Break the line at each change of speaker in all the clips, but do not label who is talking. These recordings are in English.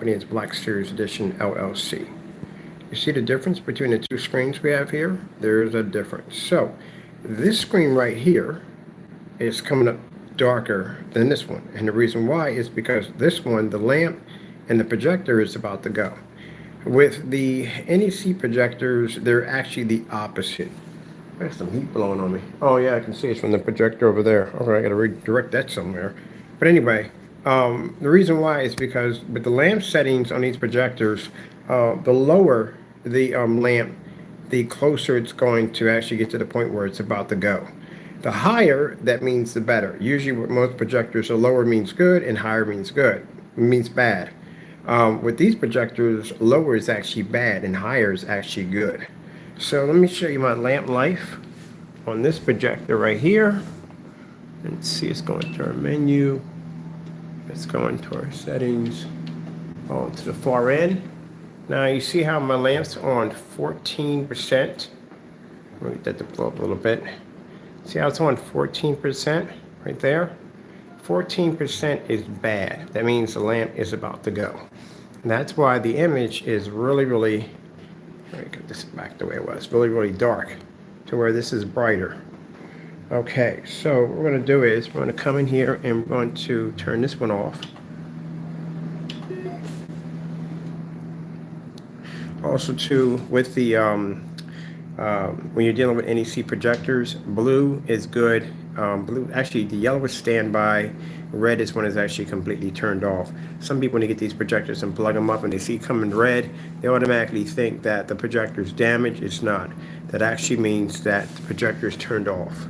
company is Black Series Edition LLC. You see the difference between the two screens we have here? There's a difference. So this screen right here is coming up darker than this one. And the reason why is because this one, the lamp and the projector is about to go. With the NEC projectors, they're actually the opposite. There's some heat blowing on me. Oh yeah, I can see it's from the projector over there. Okay, I gotta redirect that somewhere. But anyway, the reason why is because with the lamp settings on these projectors, the lower the lamp, the closer it's going to actually get to the point where it's about to go. The higher, that means the better. Usually with most projectors, the lower means good and higher means good, means bad. With these projectors, lower is actually bad and higher is actually good. So let me show you my lamp life on this projector right here. And see, it's going to our menu. It's going to our settings. Oh, to the far end. Now you see how my lamp's on 14%. Let me get that to blow up a little bit. See how it's on 14% right there? 14% is bad. That means the lamp is about to go. And that's why the image is really, let me get this back the way it was, really dark to where this is brighter. Okay, so what we're going to do is we're going to come in here and we're going to turn this one off. Also too, with the when you're dealing with NEC projectors, blue is good. Blue, actually the yellow is standby, red is when it's actually completely turned off. Some people, when they get these projectors and plug them up and they see coming red, they automatically think that the projector is damaged. It's not. That actually means that the projector is turned off.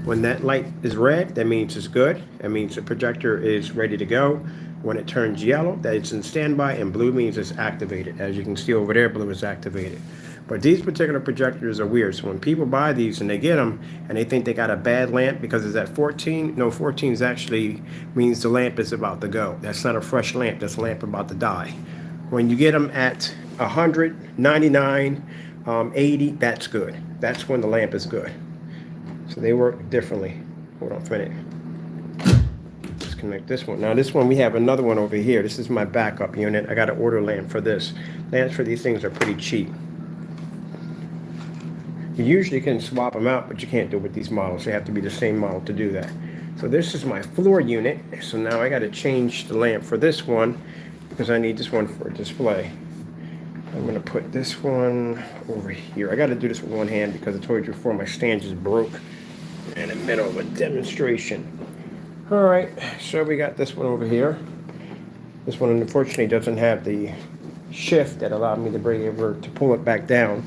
When that light is red, that means it's good. That means the projector is ready to go. When it turns yellow, that it's in standby, and blue means it's activated. As you can see over there, blue is activated. But these particular projectors are weird. So when people buy these and they get them and they think they got a bad lamp because it's at 14, no, 14 is actually means the lamp is about to go. That's not a fresh lamp. That's a lamp about to die. When you get them at 100, 99, 80, that's good. That's when the lamp is good. So they work differently. Hold on for a minute. Disconnect this one. Now this one, we have another one over here. This is my backup unit. I got an order lamp for this. Lamps for these things are pretty cheap. You usually can swap them out, but you can't do it with these models. They have to be the same model to do that. So this is my floor unit. So now I got to change the lamp for this one because I need this one for a display. I'm going to put this one over here. I got to do this with one hand because I told you before my stand just broke in the middle of a demonstration. All right, so we got this one over here. This one unfortunately doesn't have the shift that allowed me to bring it over to pull it back down.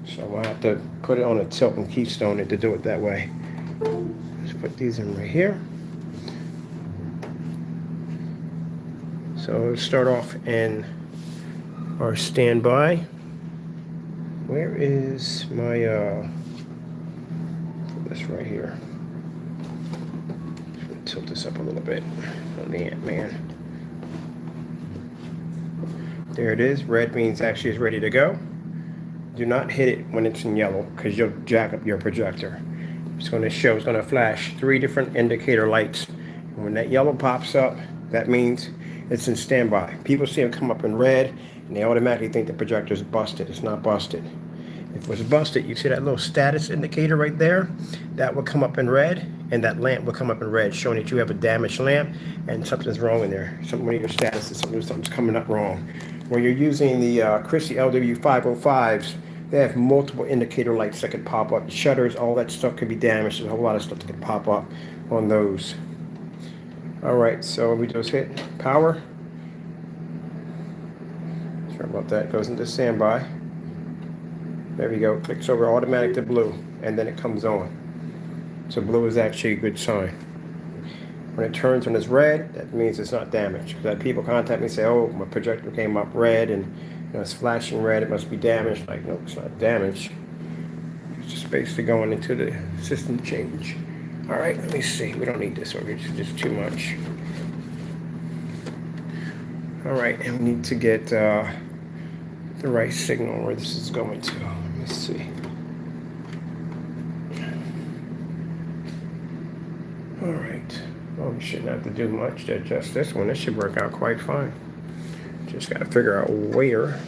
So I'll have to put it on a tilt and keystone it to do it that way. Let's put these in right here. So let's start off in our standby. Where is my this right here? Just gonna tilt this up a little bit on the Ant-Man. There it is. Red means actually it's ready to go. Do not hit it when it's in yellow because you'll jack up your projector. It's going to show, it's going to flash 3 different indicator lights. And when that yellow pops up, that means it's in standby. People see it come up in red and they automatically think the projector is busted. It's not busted. If it was busted, you see that little status indicator right there? That will come up in red and that lamp will come up in red, showing that you have a damaged lamp and something's wrong in there. One of your statuses, something's coming up wrong. When you're using the Christie LW505s, they have multiple indicator lights that could pop up. Shutters, all that stuff could be damaged. There's a whole lot of stuff that could pop up on those. All right, so we just hit power. Sorry about that. Goes into standby. There we go. Clicks over automatic to blue, and then it comes on. So blue is actually a good sign. When it turns when it's red, that means it's not damaged. Because people contact me and say, "Oh, my projector came up red and it's flashing red, it must be damaged." Like, no, it's not damaged. It's just basically going into the system change. All right, let me see. We don't need this over here. It's just too much. All right, and we need to get the right signal where this is going to. Let me see. All right. Well, we shouldn't have to do much to adjust this one. This should work out quite fine. Just got to figure out where.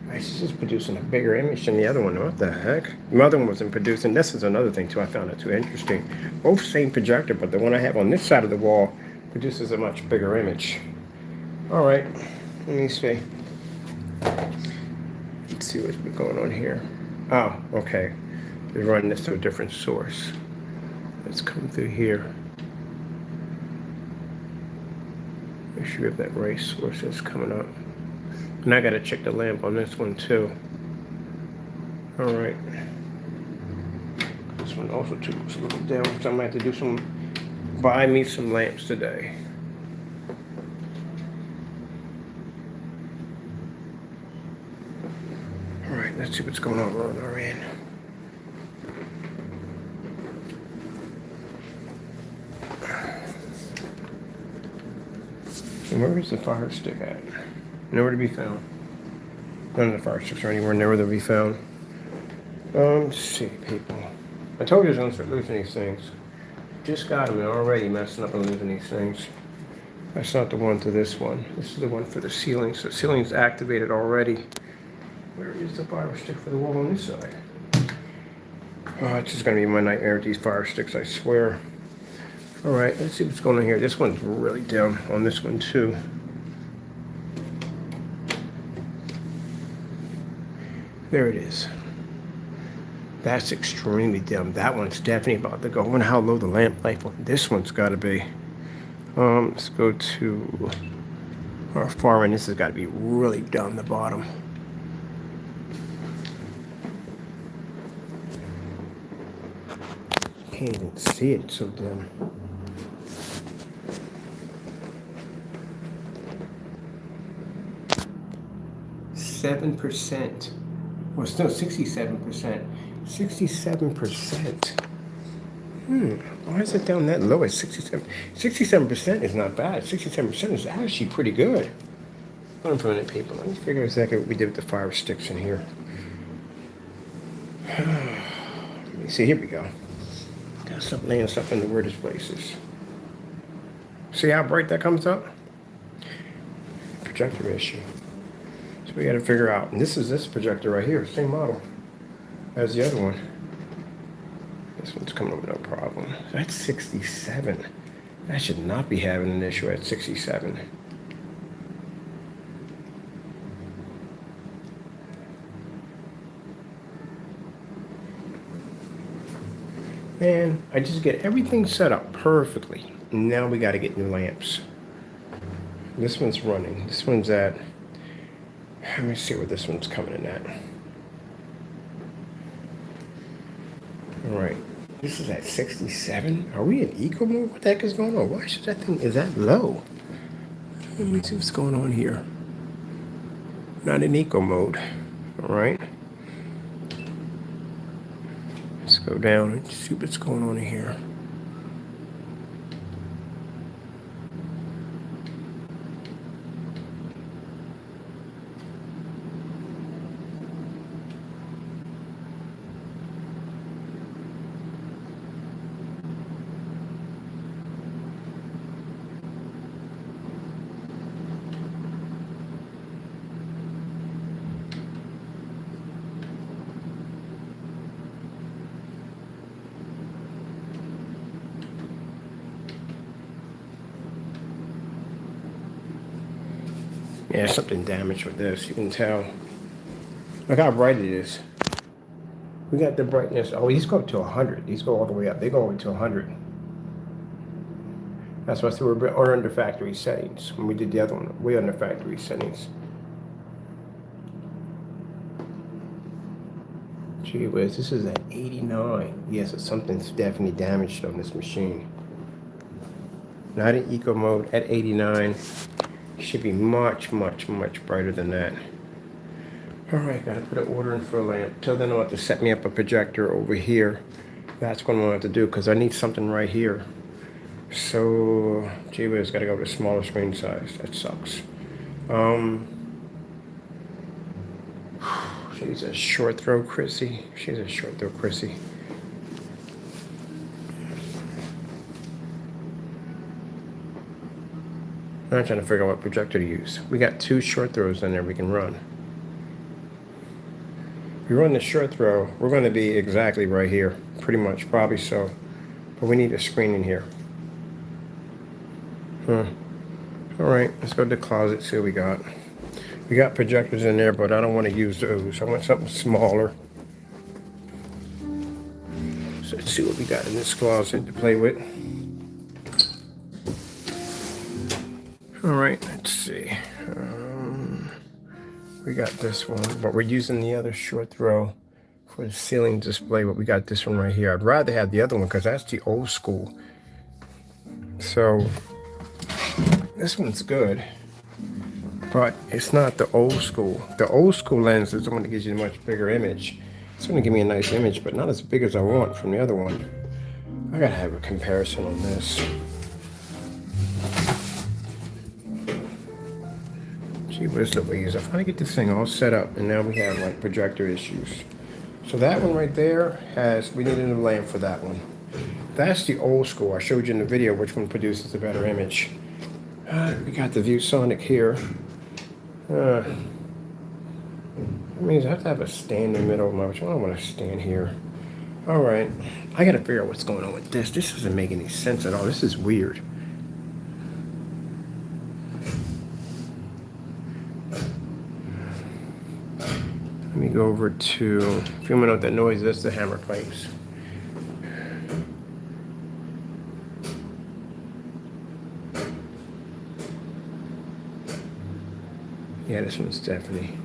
This is producing a bigger image than the other one. What the heck? The other one wasn't producing. This is another thing too. I found it too interesting. Both same projector, but the one I have on this side of the wall produces a much bigger image. All right, let me see. Let's see what's been going on here. Oh, okay. They're running this to a different source. Let's come through here. Make sure we have that right source that's coming up. And I gotta check the lamp on this one too. All right. This one also too looks a little down, so I'm gonna have to do buy me some lamps today. All right, let's see what's going on our end. And where is the fire stick at? Nowhere to be found. None of the fire sticks are anywhere near to be found. Let's see, people. I told you I was going to start losing these things. Just got them and already messing up and losing these things. That's not the one to this one. This is the one for the ceiling. So the ceiling's activated already. Where is the fire stick for the wall on this side? Oh, it's just going to be my nightmare with these fire sticks, I swear. All right, let's see what's going on here. This one's really down on this one too. There it is. That's extremely dim. That one's definitely about to go. I wonder how low the lamp light on this one's got to be. Let's go to our far end. This has got to be really down the bottom. Can't even see it, it's so dim. %. Well, still 67%. 67%. Why is it down that low at 67? 67% is not bad. 67% is actually pretty good. Hold on for a minute, people. Let me figure out exactly what we did with the fire sticks in here. Let me see. Here we go. Gotta stop laying stuff in the weirdest places. See how bright that comes up? Projector issue. So we gotta figure out. And this is this projector right here, same model as the other one. This one's coming up with no problem. That's 67. That should not be having an issue at 67. And I just get everything set up perfectly. Now we got to get new lamps. This one's running. This one's at, let me see where this one's coming in at. All right, this is at 67. Are we in eco mode? What the heck is going on? Why should that thing, is that low? Let me see what's going on here. Not in eco mode, all right? Let's go down and see what's going on here. Yeah, something damaged with this. You can tell. Look how bright it is. We got the brightness. Oh, these go up to 100. These go all the way up. They go over to 100. That's why we're under factory settings. When we did the other one, we're under factory settings. Gee whiz, this is at 89. Yes, something's definitely damaged on this machine. Not in eco mode at 89. Should be much, much, much brighter than that. All right, gotta put an order in for a lamp. Till then, I'll have to set me up a projector over here. That's what I'm gonna have to do because I need something right here. So, gee whiz, gotta go with a smaller screen size. That sucks. She's a short throw, Chrissy. She's a short throw, Chrissy. I'm trying to figure out what projector to use. We got 2 short throws in there we can run. If we run the short throw, we're going to be exactly right here. Pretty much, probably so. But we need a screen in here. Alright, let's go to the closet, see what we got. We got projectors in there, but I don't want to use those. I want something smaller. So let's see what we got in this closet to play with. Alright, let's see. We got this one, but we're using the other short throw for the ceiling display, but we got this one right here. I'd rather have the other one because that's the old school. So this one's good, but it's not the old school. The old school lens is the one that gives you a much bigger image. It's going to give me a nice image, but not as big as I want from the other one. I gotta have a comparison on this. Gee whiz Louise, I finally get this thing all set up, and now we have like projector issues. So that one right there we need a new lamp for that one. That's the old school. I showed you in the video which one produces a better image. We got the ViewSonic here. That means I have to have a stand in the middle of my, which I don't want to stand here. Alright, I gotta figure out what's going on with this. This doesn't make any sense at all. This is weird. Let me go over to, if you want to know what that noise is, the hammer pipes. Yeah, this one's Stephanie.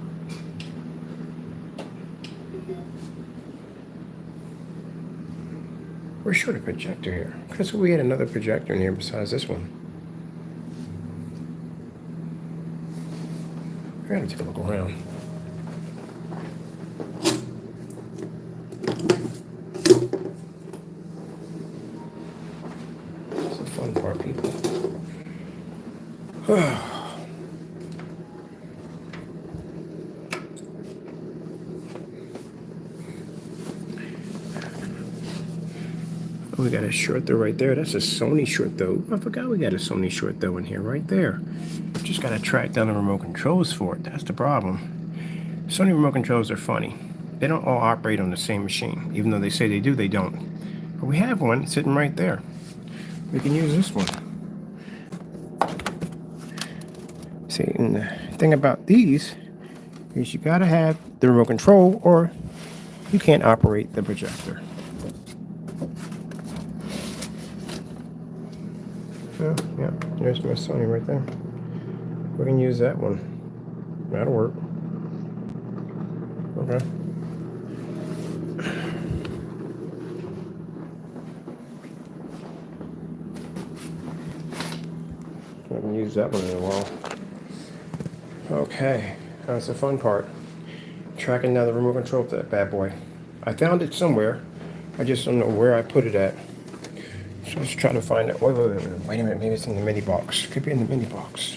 We're short a projector here. Because we had another projector in here besides this one. I gotta take a look around. It's the fun part, people. We got a short throw right there. That's a Sony short throw. I forgot we got a Sony short throw in here right there. Just got to track down the remote controls for it. That's the problem. Sony remote controls are funny. They don't all operate on the same machine. Even though they say they do, they don't. But we have one sitting right there. We can use this one. See, and the thing about these is you got to have the remote control or you can't operate the projector. Oh, yeah, there's my Sony right there. We can use that one. That'll work. Okay. I haven't used that one in a while. Okay, that's the fun part. Tracking down the remote control for that bad boy. I found it somewhere. I just don't know where I put it at. So let's try to find it. Wait a minute. Maybe it's in the mini box. Could be in the mini box.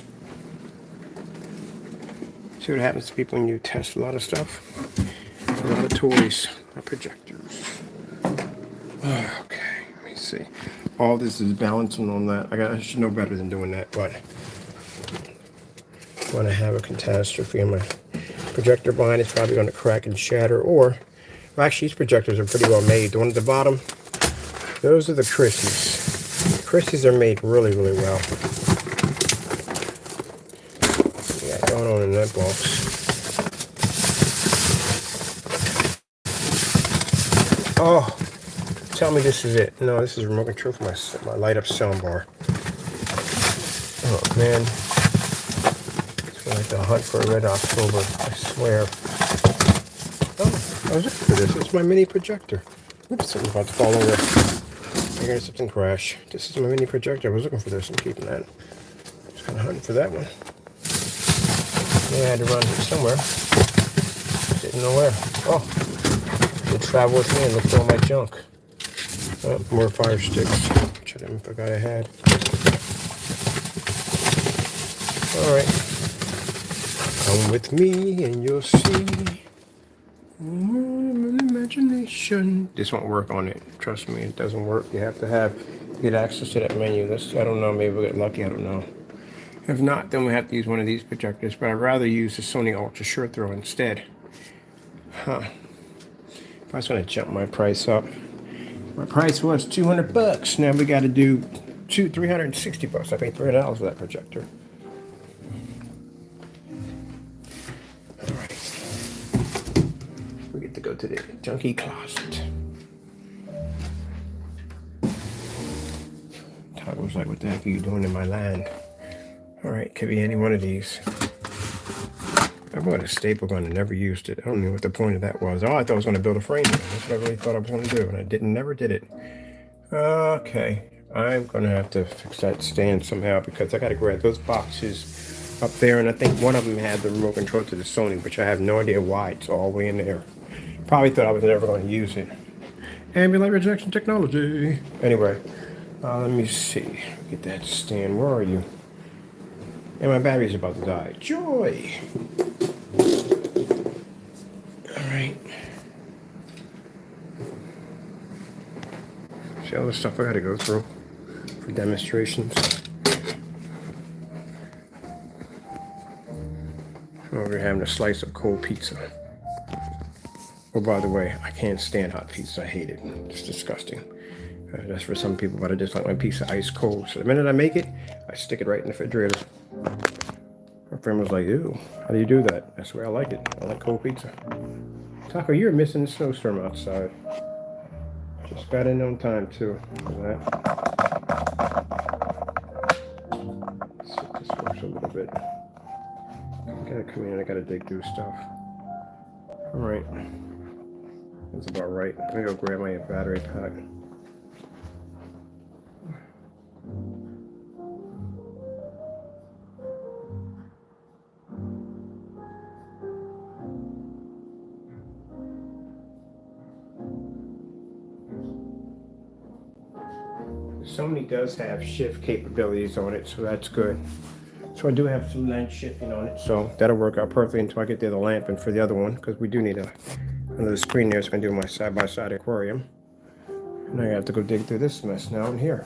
See what happens to people when you test a lot of stuff. A lot of toys, projectors. Okay, let me see. All this is balancing on that. I should know better than doing that, but when I have a catastrophe and my projector behind is probably going to crack and shatter, or well, actually these projectors are pretty well made. The one at the bottom, those are the Christies. The Christies are made really, really well. Yeah, going on in that box. Oh, tell me this is it. No, this is a remote control for my light up soundbar. Oh man, it's like the hunt for a red October, I swear. Oh, I was looking for this. It's my mini projector. Oops, something's about to fall over. I heard something crash. This is my mini projector. I was looking for this and keeping that. Just kind of hunting for that one. Yeah, I had to run here somewhere. Didn't know where. Oh, it traveled with me and looked at all my junk. Oh, more fire sticks, which I forgot I had. Alright. Come with me and you'll see. Imagination. This won't work on it. Trust me, it doesn't work. You have to get access to that menu. I don't know, maybe we'll get lucky, I don't know. If not, then we have to use one of these projectors, but I'd rather use the Sony Ultra Short Throw instead. Huh. I was going to jump my price up. My price was $200. Now we got to do $360. I paid $300 for that projector. All right. We get to go to the junkie closet. Todd was like, "What the heck are you doing in my land?" All right, could be any one of these. I bought a staple gun and never used it. I don't know what the point of that was. Oh, I thought I was going to build a frame. That's what I really thought I was going to do, and I never did it. Okay, I'm going to have to fix that stand somehow because I got to grab those boxes up there, and I think one of them had the remote control to the Sony, which I have no idea why. It's all the way in there. Probably thought I was never going to use it. Ambient rejection technology. Anyway, let me see. Get that stand. Where are you? And my battery's about to die. Joy! Alright. See all the stuff I gotta go through for demonstrations. We're having a slice of cold pizza. Oh, by the way, I can't stand hot pizza. I hate it. It's disgusting. That's for some people, but I just like my pizza ice cold. So the minute I make it, I stick it right in the refrigerator. My friend was like, "Ew, how do you do that?" That's the way I like it. I like cold pizza. Taco, you're missing the snowstorm outside. Just got in on time, too. That. Let's see if this works a little bit. I gotta come in, I gotta dig through stuff. Alright. That's about right. Let me go grab my battery pack. Sony does have shift capabilities on it, so that's good. So I do have some lens shifting on it, so that'll work out perfectly until I get the other lamp and for the other one, because we do need another screen there, so I can do my side-by-side aquarium. And I have to go dig through this mess now in here.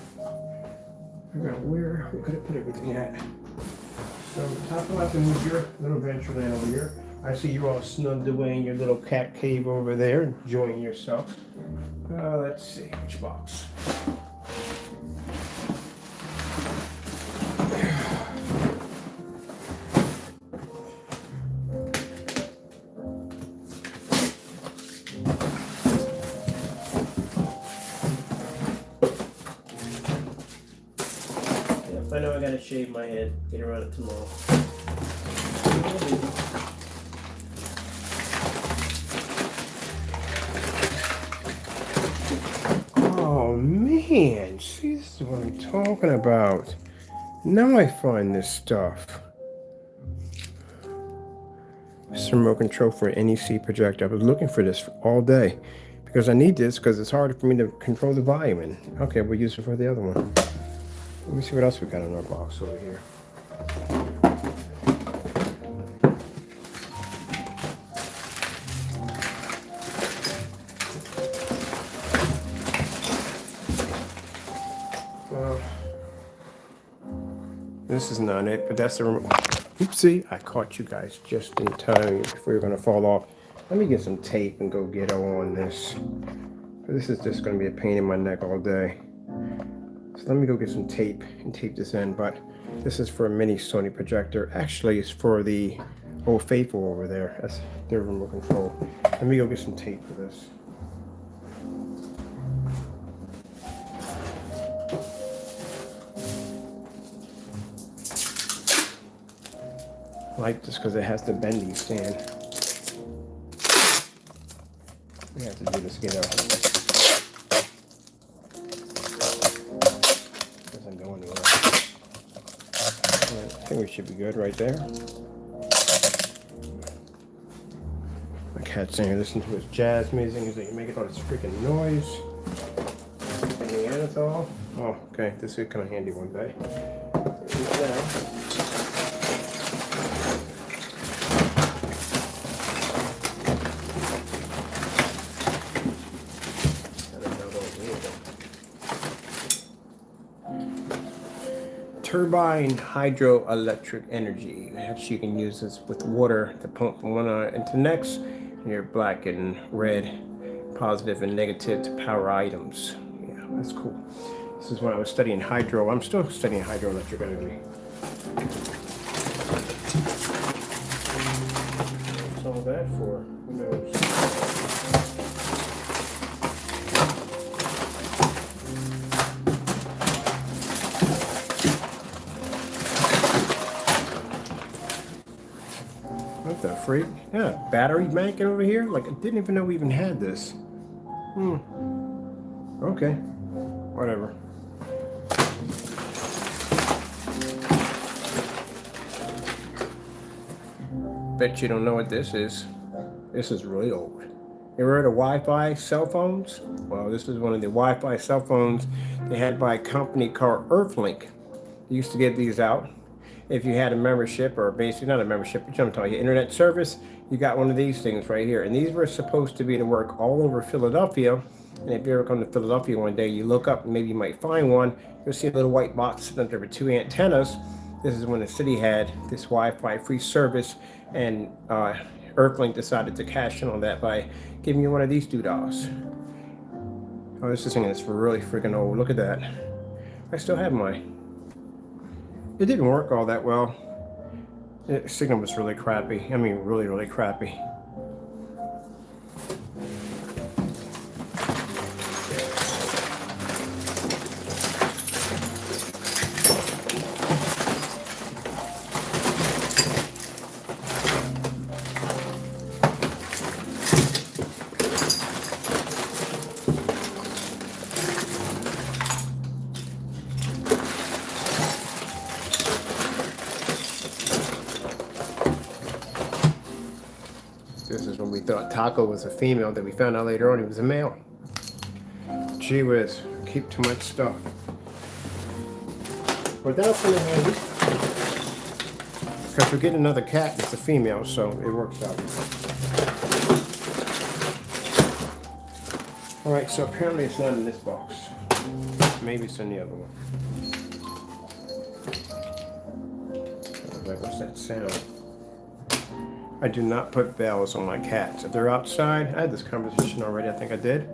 Where could I put everything at? So top left, and move your little venture land over here. I see you all snugged away in your little cat cave over there, enjoying yourself. Let's see, which box? I know I gotta shave my head, get around it tomorrow. Oh man, see, this is what I'm talking about. Now I find this stuff. This remote control for an NEC projector. I was looking for this all day because I need this because it's harder for me to control the volume in. Okay, we'll use it for the other one. Let me see what else we got in our box over here. Well, this is not it, but that's the remote. Oopsie, I caught you guys just in time before you're going to fall off. Let me get some tape and go get on this. This is just going to be a pain in my neck all day. So let me go get some tape and tape this in, but this is for a mini Sony projector. Actually, it's for the Old Faithful over there. That's their remote control. Let me go get some tape for this. I like this because it has the bending stand. We have to do this again. Doesn't go anywhere. I think we should be good right there. My cat's in here listening to his jazz music. He's like, you're making all this freaking noise. And Neanderthal. Oh, okay. This will come in handy one day. turbine hydroelectric energy. Actually, you can use this with water to pump from one eye into the next. And your black and red, positive and negative to power items. Yeah, that's cool. This is when I was studying hydro. I'm still studying hydroelectric energy. What's all that for? Who knows? What the freak? Yeah, battery banking over here? Like, I didn't even know we even had this. Okay. Whatever. Bet you don't know what this is. This is really old. You ever heard of Wi-Fi cell phones? Well, this is one of the Wi-Fi cell phones they had by a company called Earthlink. They used to give these out. If you had a membership, or basically not a membership, but I'm telling you, internet service, you got one of these things right here. And these were supposed to be to work all over Philadelphia. And if you ever come to Philadelphia one day, you look up and maybe you might find one. You'll see a little white box sitting under with 2 antennas. This is when the city had this Wi-Fi free service, and Earthlink decided to cash in on that by giving you one of these $2. Oh, this thing is really freaking old. Look at that. I still have mine. It didn't work all that well. The signal was really crappy. I mean, really, really crappy. This is when we thought Taco was a female, that we found out later on he was a male. Gee whiz, keep too much stuff. But that's really handy, because we're getting another cat, it's a female, so it works out. Alright, so apparently it's not in this box. Maybe it's in the other one. What's that sound? I do not put bells on my cats. If they're outside, I had this conversation already, I think I did.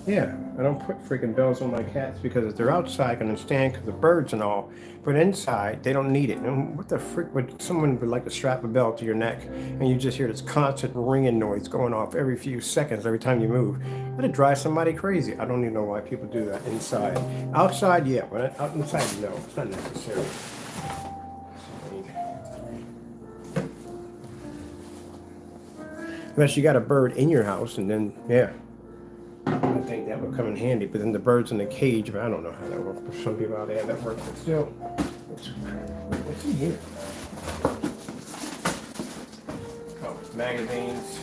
Yeah, I don't put freaking bells on my cats, because if they're outside, I can understand because the birds and all. But inside, they don't need it. And what the frick would someone would like to strap a bell to your neck, and you just hear this constant ringing noise going off every few seconds, every time you move. That'd drive somebody crazy. I don't even know why people do that inside. Outside, yeah, but out inside, no, it's not necessary. Unless you got a bird in your house, and then, yeah, I think that would come in handy. But then the bird's in the cage, but I don't know how that works. For some people out there, that works, but still, what's in here? Oh, magazines.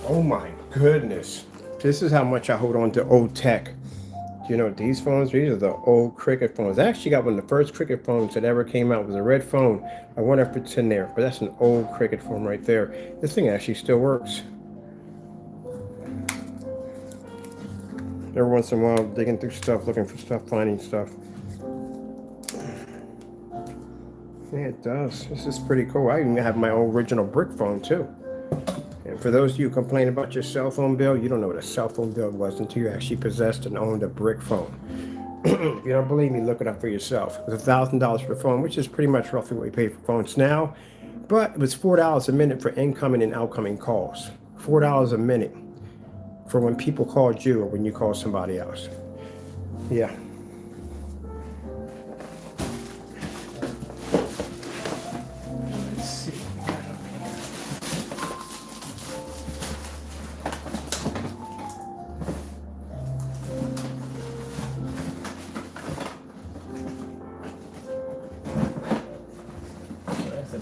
Oh my goodness. This is how much I hold on to old tech. You know, these phones, these are the old Cricket phones. I actually got one of the first Cricket phones that ever came out. It was a red phone. I wonder if it's in there, but that's an old Cricket phone right there. This thing actually still works. Every once in a while, digging through stuff, looking for stuff, finding stuff. Yeah, it does. This is pretty cool. I even have my old original brick phone too. And for those of you who complain about your cell phone bill, you don't know what a cell phone bill was until you actually possessed and owned a brick phone. If you don't believe me, look it up for yourself. It was $1,000 for the phone, which is pretty much roughly what we pay for phones now. But it was $4 a minute for incoming and outgoing calls. $4 a minute for when people called you or when you called somebody else. Yeah.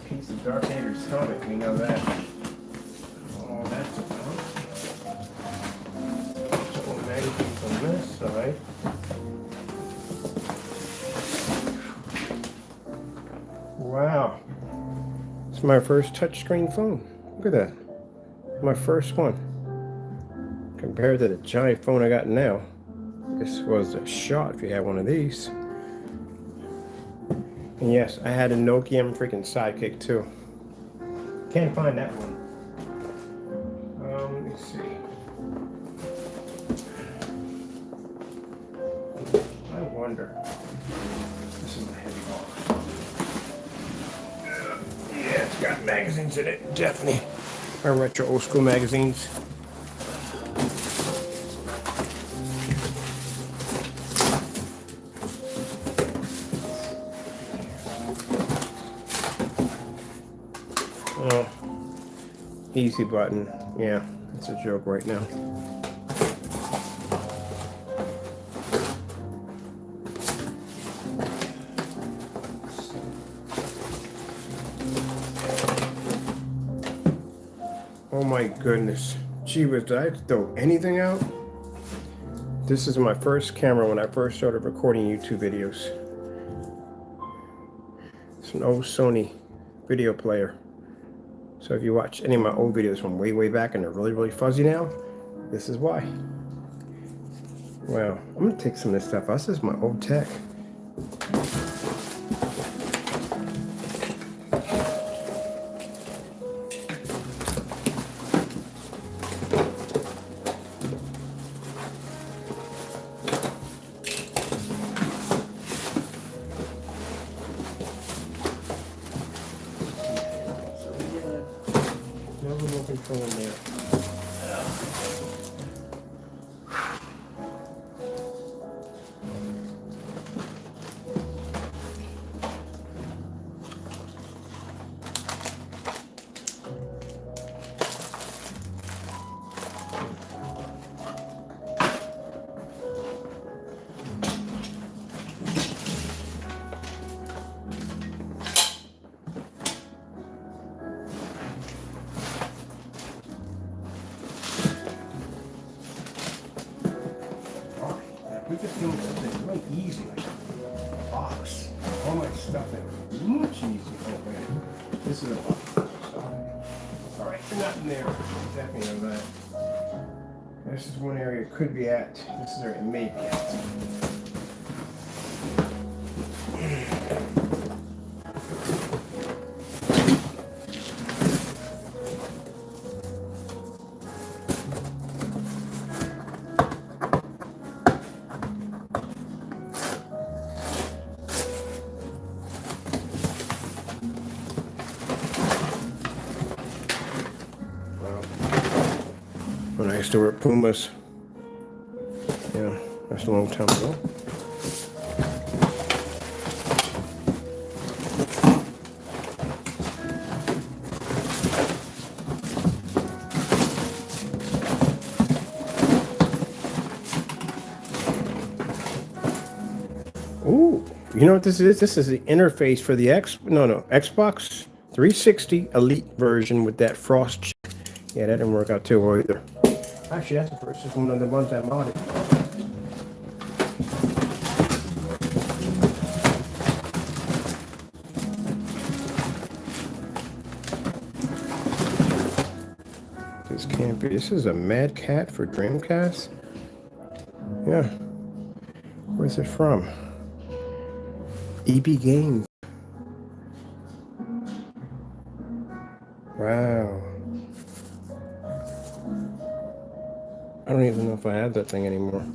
Piece of Darth Vader's stomach, we know that. Oh, that's about. So magazines on this side. Wow. It's my first touchscreen phone. Look at that. My first one. Compared to the giant phone I got now, this was a shot if you had one of these. And yes, I had a Nokia freaking Sidekick too. Can't find that one. Let me see. I wonder. This is the heavy box. Yeah, it's got magazines in it, definitely. My retro old school magazines. Oh, easy button. Yeah, it's a joke right now. Oh my goodness. Gee whiz, did I throw anything out? This is my first camera when I first started recording YouTube videos. It's an old Sony video player. So if you watch any of my old videos from way back and they're really fuzzy now, this is why. Wow, I'm gonna take some of this stuff out. This is my old tech. No remote control in there. We could do something really easy, like a box. All my stuff in much easier. Oh man, this is a box. All right, you're not in there. Definitely know that. This is one area it could be at. This is where it may be at. When I used to wear Pumas. Yeah, that's a long time ago. Ooh, you know what this is? This is the interface for the Xbox 360 Elite version with that frost chip. Yeah, that didn't work out too well either. Actually, that's the first. It's one of the ones I modded. This can't be. This is a Mad Cat for Dreamcast. Yeah. Where's it from? EB Games. Wow. I don't even know if I have that thing anymore.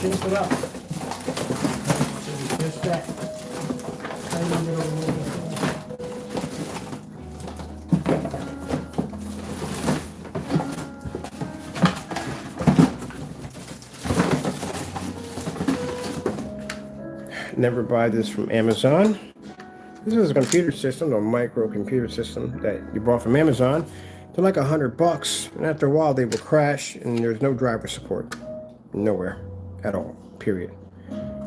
It up. Just that tiny little. Never buy this from Amazon. This is a computer system, a micro computer system that you bought from Amazon. They're like $100, and after a while they will crash, and there's no driver support, nowhere at all. Period. That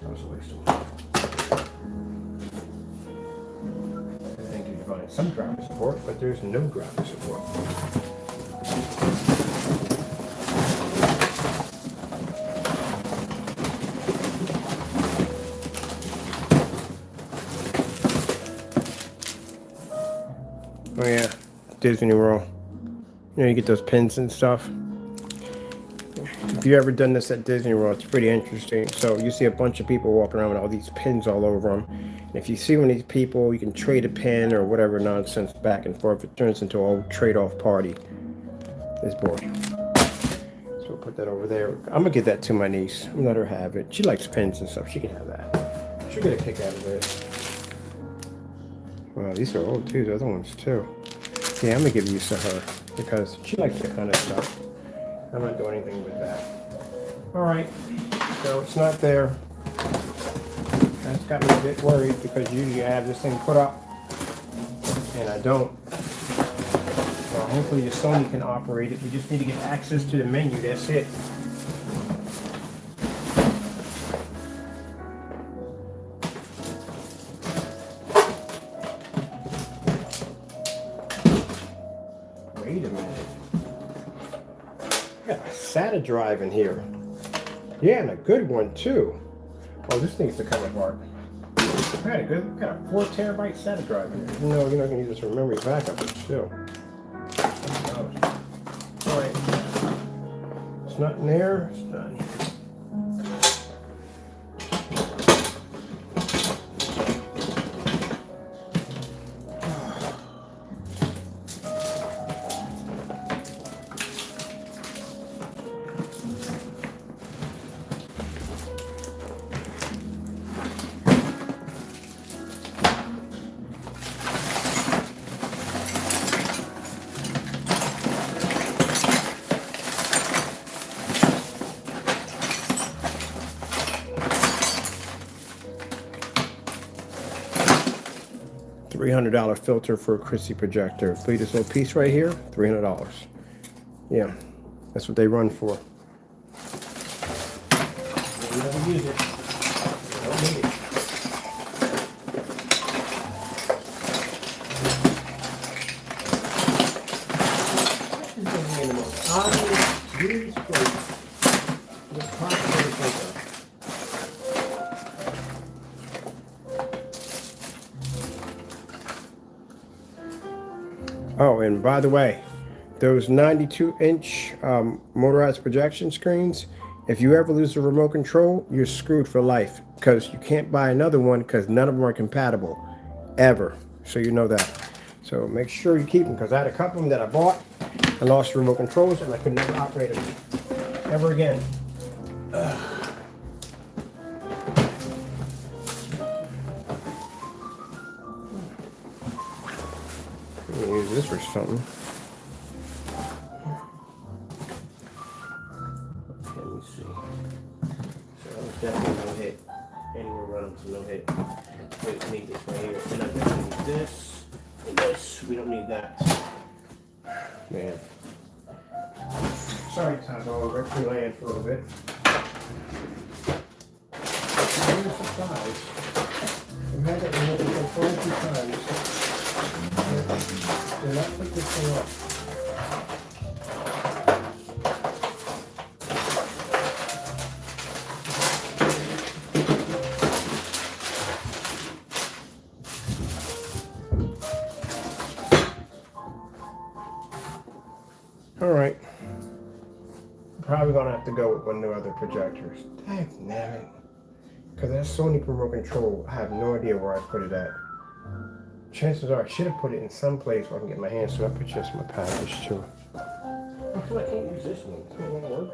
was a waste of money. Thank you. support, but there's no graphics support. Oh yeah, Disney World. You know, you get those pins and stuff. If you've ever done this at Disney World, it's pretty interesting. So you see a bunch of people walking around with all these pins all over them. And if you see one of these people, you can trade a pin or whatever nonsense back and forth. It turns into a whole trade-off party. This board. So we'll put that over there. I'm gonna give that to my niece. I'm gonna let her have it. She likes pins and stuff. She can have that. She'll get a kick out of this. Wow, these are old too. The other ones too. Yeah, I'm gonna give these to her because she likes that kind of stuff. I'm not doing anything with that. All right, so it's not there. That's got me a bit worried because usually I have this thing put up and I don't. Well, hopefully the Sony can operate it. We just need to get access to the menu. That's it. Wait a minute. I got a SATA drive in here. Yeah, and a good one too. Oh, this needs to come apart. I got a 4 terabyte SATA drive in here. No, you're not gonna use this for memory backup, but still. All right. It's not in there. It's done. $300 filter for a Christie projector. See this little piece right here? $300. Yeah, that's what they run for. You never use it. You don't need it. This is the most obvious, weirdest place you could possibly think of. Oh, and by the way, those 92-inch motorized projection screens, if you ever lose the remote control, you're screwed for life because you can't buy another one because none of them are compatible, ever. So you know that. So make sure you keep them because I had a couple of them that I bought and lost the remote controls and I could never operate them ever again. Use this for something. Okay, let me see. So that was definitely no hit. And we're running to no hit. We need this right here. And I definitely need this. And this. We don't need that. Man. Sorry, Tazo. We're actually laying for a little bit. I'm surprised. We've had that remote control 2 times. Do not put this thing up. All right. Probably gonna have to go with one of the other projectors. Damn it. Because that Sony remote control, I have no idea where I put it at. Chances are I should have put it in some place where I can get my hands to it. I put just my package too. I feel like I can't use this one. It's not gonna work.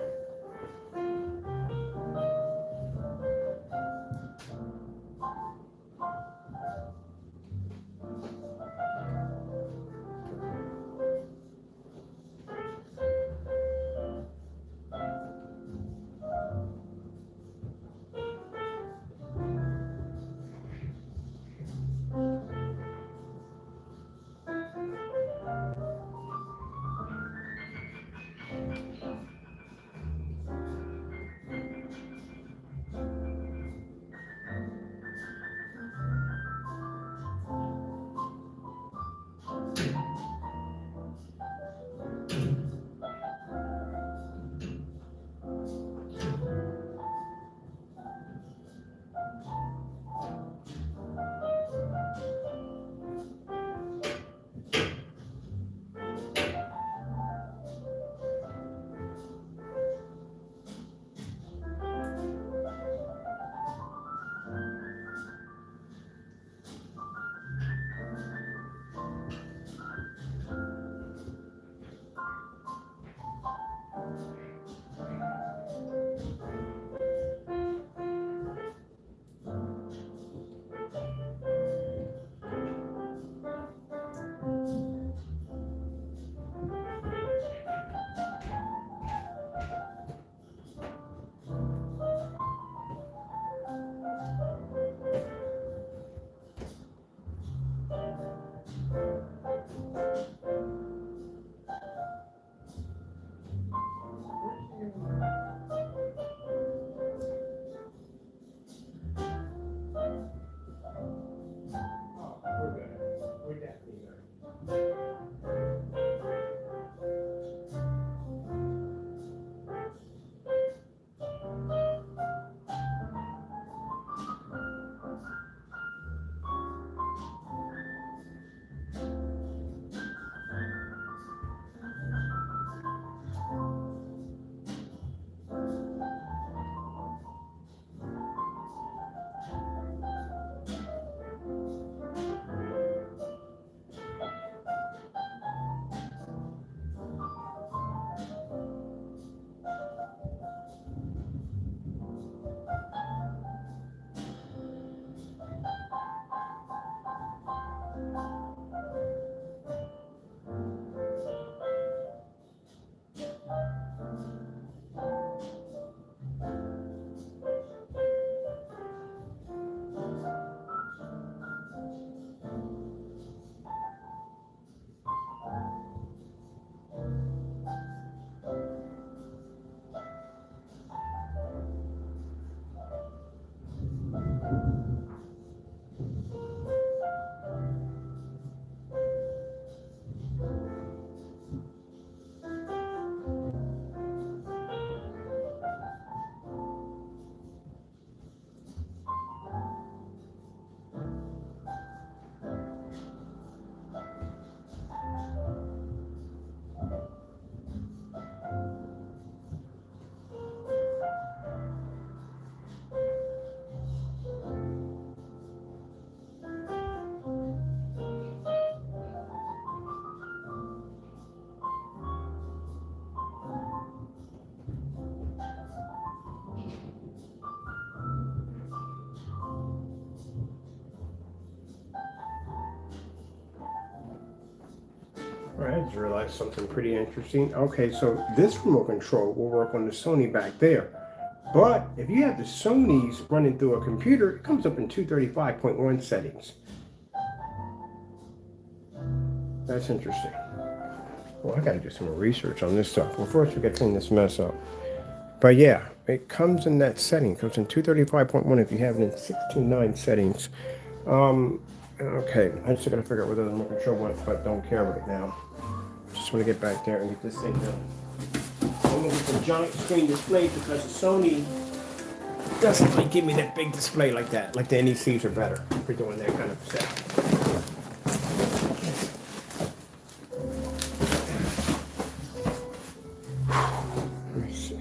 All right, I just realized something pretty interesting. Okay, so this remote control will work on the Sony back there. But if you have the Sony's running through a computer, it comes up in 235.1 settings. That's interesting. Well, I gotta do some more research on this stuff. Well, first we gotta clean this mess up. But yeah, it comes in that setting. It comes in 235.1 if you have it in 629 settings. Okay, I just gotta figure out whether the remote control went, but don't care right now. Just want to get back there and get this thing done. I'm looking for a giant screen display because the Sony doesn't really give me that big display like that. Like the NECs are better for doing that kind of stuff. Let me see.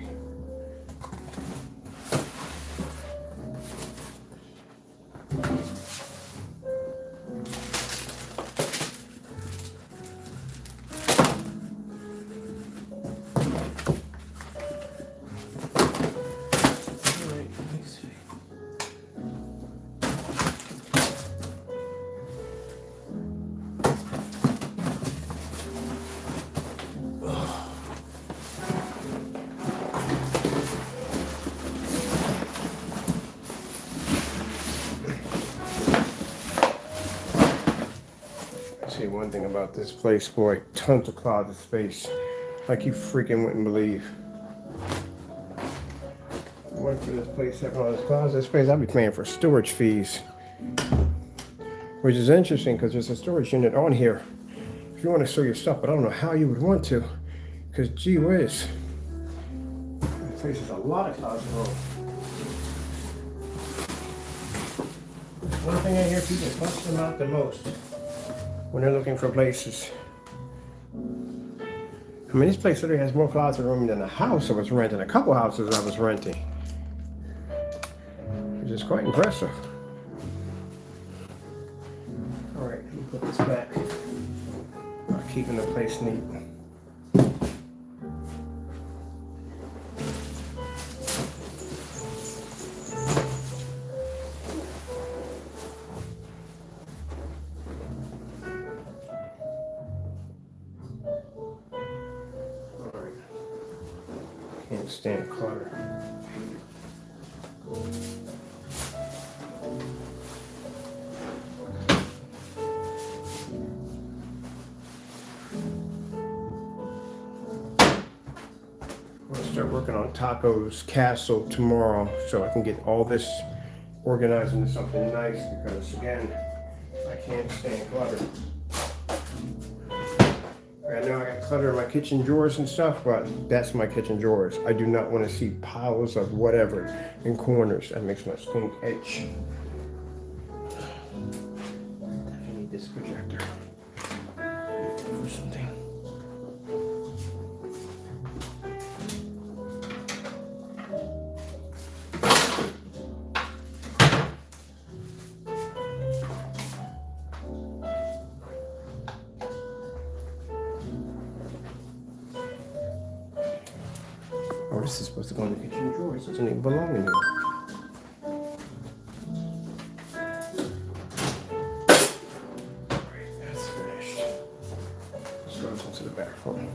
See one thing about this place, boy, tons of closet space, like you freaking wouldn't believe. What for this place having all this closet space? I'd be paying for storage fees, which is interesting because there's a storage unit on here if you want to store your stuff, but I don't know how you would want to, because gee whiz, this place has a lot of closet room. One thing I hear people bust them out the most when they're looking for places. I mean, this place literally has more closet room than a house I was renting, a couple houses I was renting, which is quite impressive. All right, let me put this back, keeping the place neat. Can't stand clutter. I'm gonna start working on Taco's Castle tomorrow so I can get all this organized into something nice because, again, I can't stand clutter. I know I got clutter in my kitchen drawers and stuff, but that's my kitchen drawers. I do not want to see piles of whatever in corners. That makes my skin itch. I need this projector for something. Oh, this is supposed to go in the kitchen drawers. It doesn't even belong in here. Alright, that's finished. Let's go into the back room.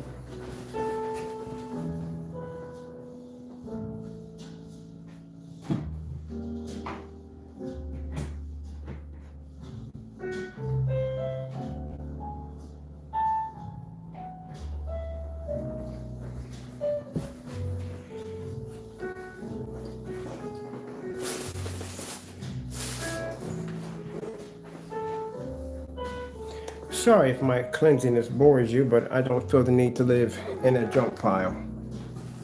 Sorry if my cleansiness bores you, but I don't feel the need to live in a junk pile.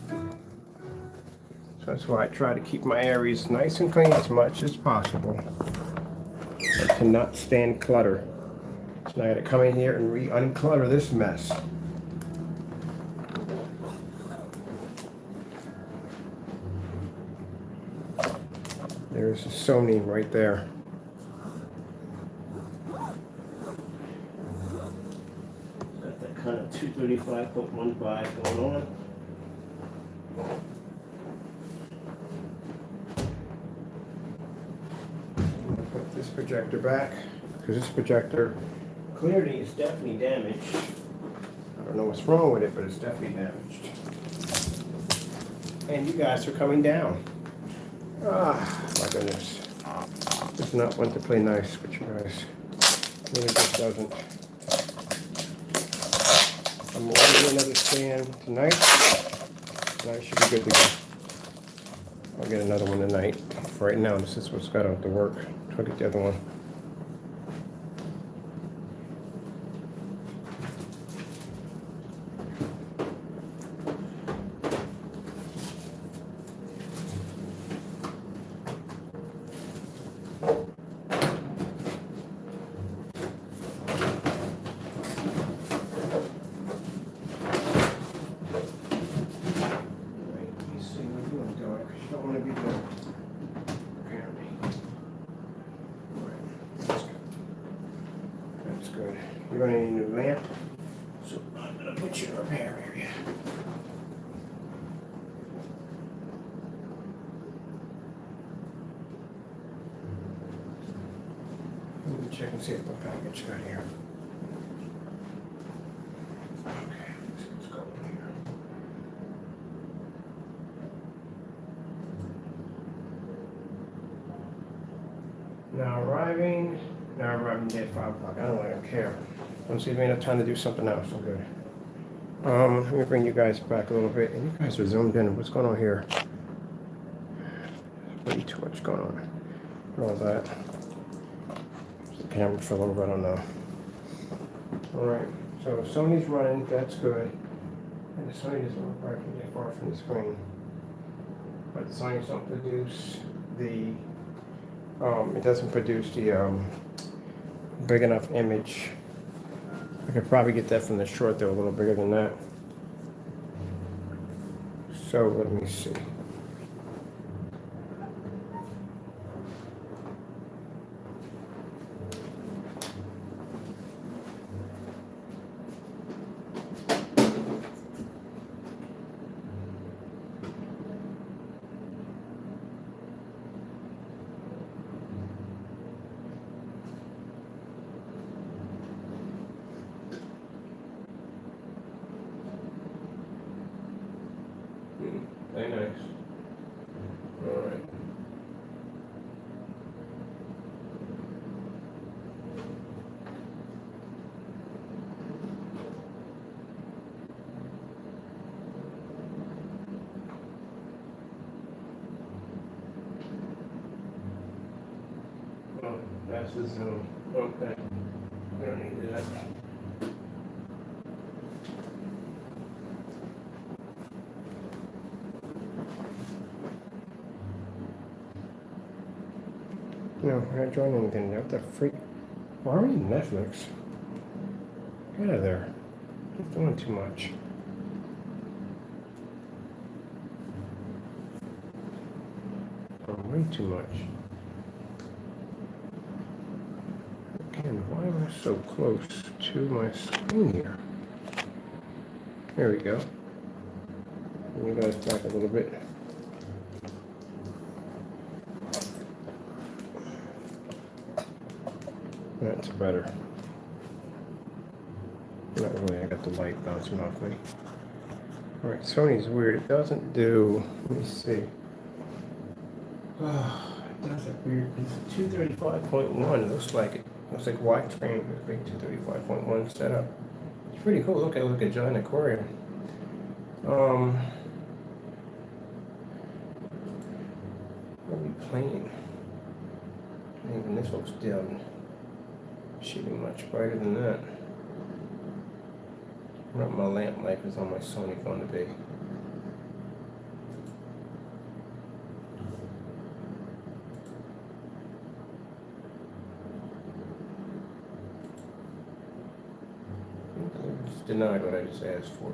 So that's why I try to keep my areas nice and clean as much as possible. I cannot stand clutter. So I gotta come in here and unclutter this mess. There's a Sony right there. Kind of 235.15 going on. I'm gonna put this projector back because this projector clearly is definitely damaged. know what's wrong with it, but it's definitely damaged. And you guys are coming down. Ah, my goodness. It's not one to play nice with you guys. It really just doesn't. I'm ordering another stand tonight, and I should be good to go. I'll get another one tonight. For right now, this is what's got out to work. I'll get the other one. You're going to need a new lamp, so I'm going to put you in a repair area. Let me check and see what package you got here. Okay, let's see what's going here. Now arriving at 5 o'clock. I don't care. Once you've made enough time to do something else, I'm good. Let me bring you guys back a little bit. And you guys are zoomed in. What's going on here? Way too much going on. All that. The camera fell over, I don't know. Alright, so Sony's running, that's good. And the Sony doesn't look right from that far from the screen. But the Sony don't produce the, it doesn't produce the big enough image. I could probably get that from the short, though, a little bigger than that. So let me see. Very nice. All right. Oh, that's the zoom. Okay. We don't need that. No, we're not drawing anything. What the freak? Why are you Netflix? Get out of there. You're doing too much. Oh, way too much. Again, why am I so close to my screen here? There we go. Bring you guys back a little bit. That's better. Not really, I got the light bouncing off me. Alright, Sony's weird. It doesn't do, let me see. Oh, it does a weird, it's 235.1. It looks like it. Looks like widescreen with a big 235.1 setup. It's pretty cool. Look at a giant aquarium. What are we playing? Even this looks dim. Should be much brighter than that. What my lamp life is on my Sony going to be. It's denied what I just asked for.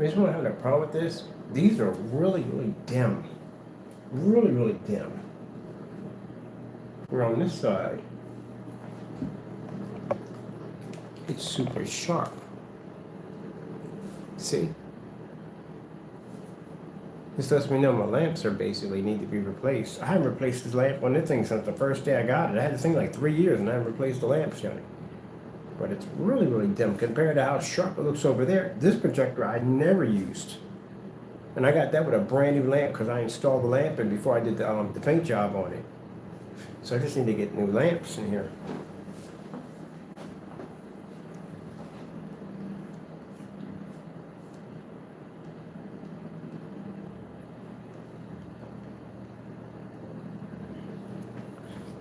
reason why I'm having a problem with this, these are really, really dim. Really, really dim. Where on this side, it's super sharp. See? This lets me know my lamps are basically need to be replaced. I haven't replaced this lamp on this thing since the first day I got it. I had this thing like 3 years and I haven't replaced the lamps yet. But it's really, really dim compared to how sharp it looks over there. This projector I never used. And I got that with a brand new lamp because I installed the lamp and before I did the paint job on it. So I just need to get new lamps in here.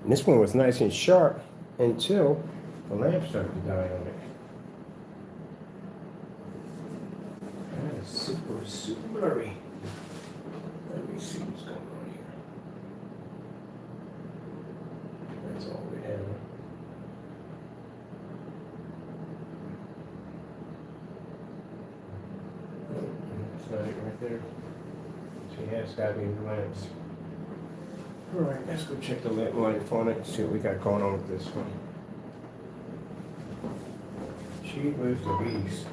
And this one was nice and sharp until the lamp started to die on it. That is super, super blurry. Let me see what's going on here. That's all we have. That's not it right there. So yeah, it's gotta be the lamps. Alright, let's go check the lamp life on it and see what we got going on with this one. Gee whiz Louise.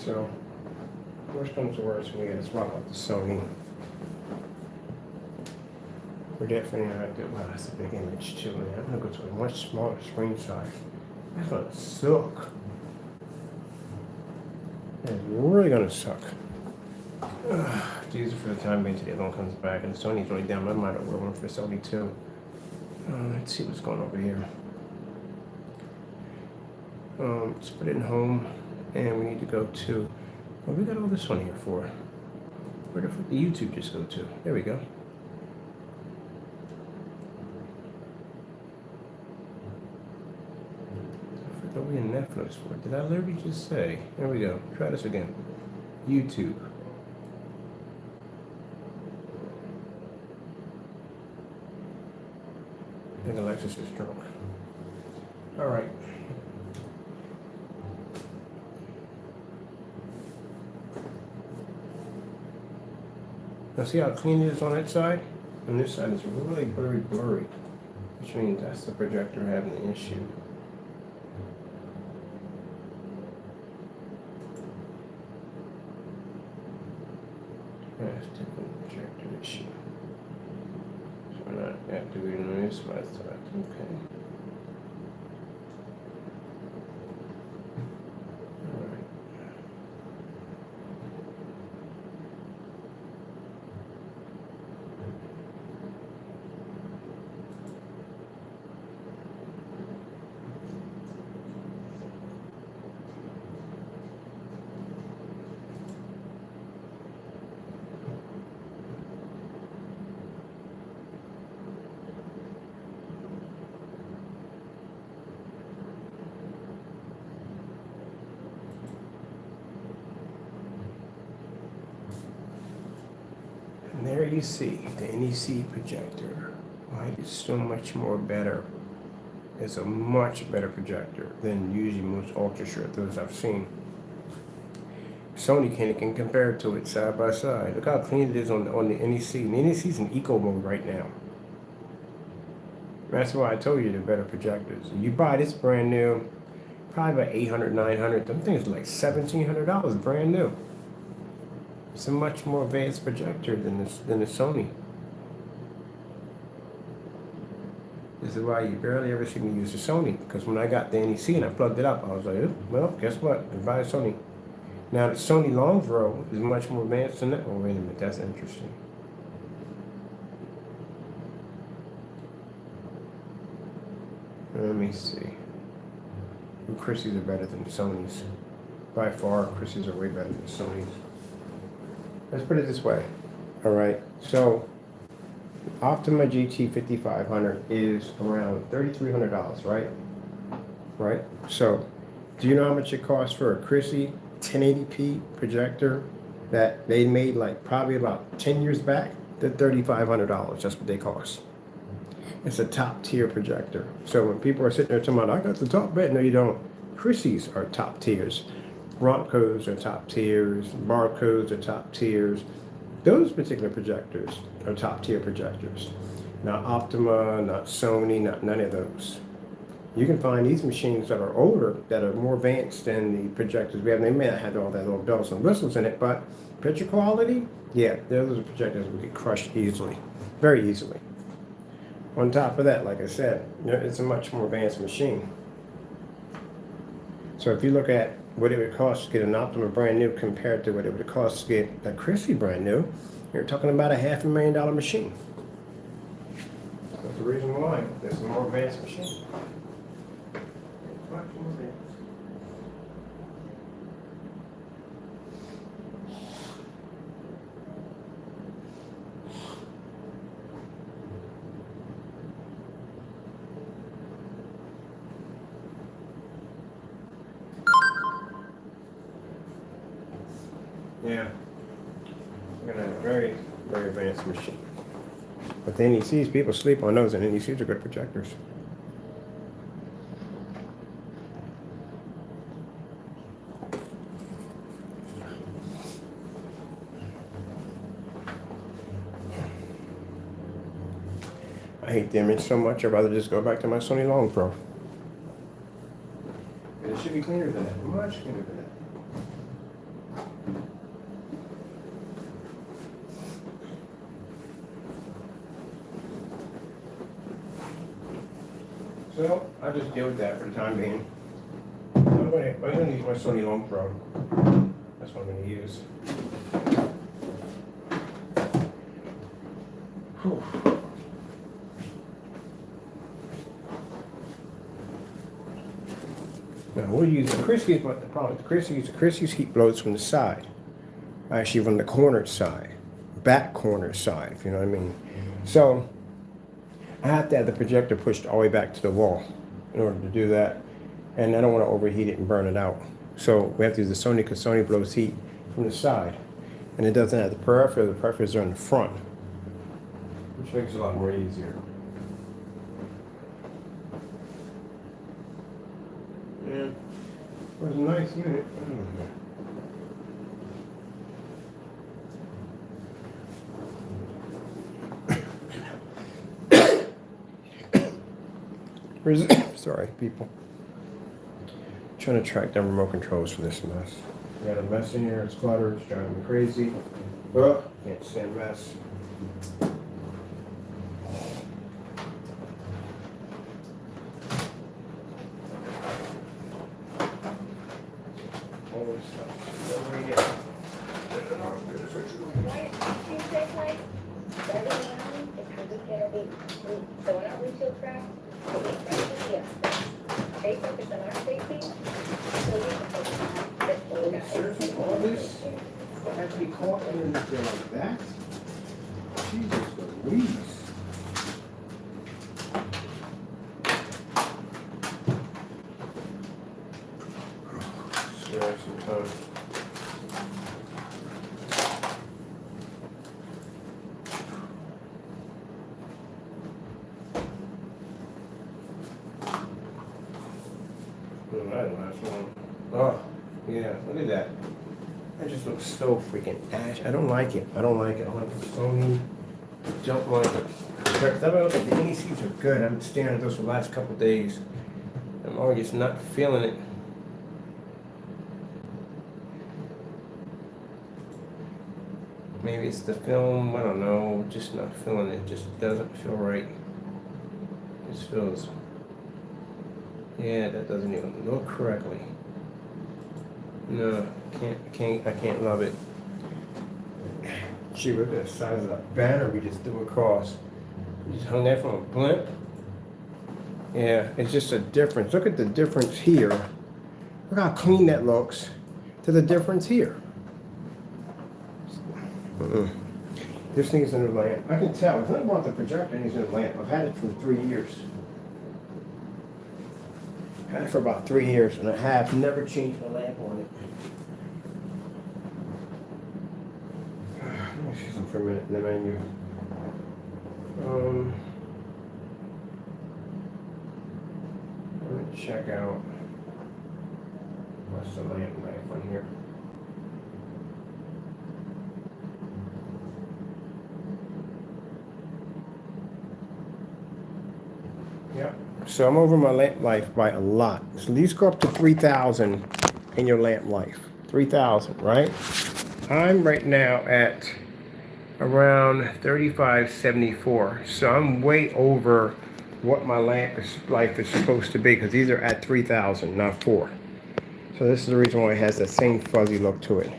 So, worst comes to worst, we gotta swap out the Sony. We're definitely not doing, wow, that's a big image too, man. I'm gonna go to a much smaller screen size. That's gonna suck. It's really gonna suck. Use it for the time being until the other one comes back, and the Sony's really down. I might have one for Sony too. Let's see what's going on over here. Let's put it in home. And we need to go to, well, we got all this one here for. Where the fuck did YouTube just go to? There we go. I forgot we in Netflix for. Did I literally just say? There we go. Try this again. YouTube. I think Alexis is drunk. All right. Now see how clean it is on that side? On this side it's really very blurry, which means that's the projector having the issue. That's different projector issue. So we're not activating this side, so that's okay. And there you see the NEC projector. Why it's so much more better. It's a much better projector than usually most ultra short those I've seen. Sony can compare to it side by side. Look how clean it is on the NEC. The NEC is in eco mode right now. That's why I told you they're better projectors. You buy this brand new, probably about $800, $900. Them things are like $1,700 brand new. It's a much more advanced projector than the Sony. This is why you barely ever see me use the Sony. Because when I got the NEC and I plugged it up, I was like, oh, well, guess what? I buy a Sony. Now the Sony long throw is much more advanced than that. Oh, wait a minute, that's interesting. Let me see. Christie's are better than Sony's. By far, Christie's are way better than Sony's. Let's put it this way. All right. So, Optima GT 5500 is around $3,300, right? Right. So, do you know how much it costs for a Christie 1080p projector that they made like probably about 10 years back? They're $3,500. That's what they cost. It's a top tier projector. So when people are sitting there talking about, I got the top bed, no, you don't. Christie's are top tiers. Roncos are top tiers. Barcodes are top tiers. Those particular projectors are top tier projectors. Not Optima, not Sony, not none of those. You can find these machines that are older, that are more advanced than the projectors we have. They may not have all that little bells and whistles in it, but picture quality, yeah, those are projectors that get crushed easily, very easily. On top of that, like I said, it's a much more advanced machine. So if you look at what it would cost to get an Optima brand new compared to what it would cost to get a Christie brand new, you're talking about a $500,000 machine. That's the reason why it's a more advanced machine. Much more advanced. Yeah, we're gonna have a very, very advanced machine. But the NECs, people sleep on those, and NECs are good projectors. I hate the image so much, I'd rather just go back to my Sony Long Pro. And it should be cleaner than that, much cleaner than that. So I just deal with that for the time being. I'm gonna use my Sony Long Pro. That's what I'm gonna use. Whew. Now we'll use the Christie's, but the problem with the Christie's heat blows from the side. Actually from the corner side. Back corner side, if you know what I mean. So I have to have the projector pushed all the way back to the wall in order to do that. And I don't want to overheat it and burn it out. So we have to use the Sony because Sony blows heat from the side. And it doesn't have the peripheral. The peripherals are in the front, which makes it a lot more easier. Yeah, it was a nice unit. Sorry, people. Trying to track down remote controls for this mess. We got a mess in here, it's cluttered, it's driving me crazy. Oh, can't stand mess. All this stuff. Over here.
So in our retail track, we they focus on our safety, so we can focus on this little guy.
Seriously, all this has to be caught in there like that? Jesus Louise. Seriously, Tony. Oh, yeah, look at that. That just looks so freaking ash. I don't like it. I don't like it. I want to Sony. Don't like it. Because I don't think the NECs are good. I've been staring at those for the last couple of days. I'm already just not feeling it. Maybe it's the film. I don't know. Just not feeling it. Just doesn't feel right. Just feels. Yeah, that doesn't even look correctly. No, I can't love it. Gee, look at the size of that banner we just threw across. We just hung that from a blimp. Yeah, it's just a difference. Look at the difference here. Look how clean that looks to the difference here. This needs a new lamp. I can tell. It's not about the projector needs a new lamp. I've had it for 3 years. Had it for about 3 years and a half. Never changed the lamp on it. Let me see something for a minute in the menu. Let me check out what's the lamp knife on here. Yep. So I'm over my lamp life by a lot. So these go up to 3,000 in your lamp life. 3,000, right? I'm right now at around 3574. So I'm way over what my lamp life is supposed to be, because these are at 3,000, not 4. So this is the reason why it has that same fuzzy look to it.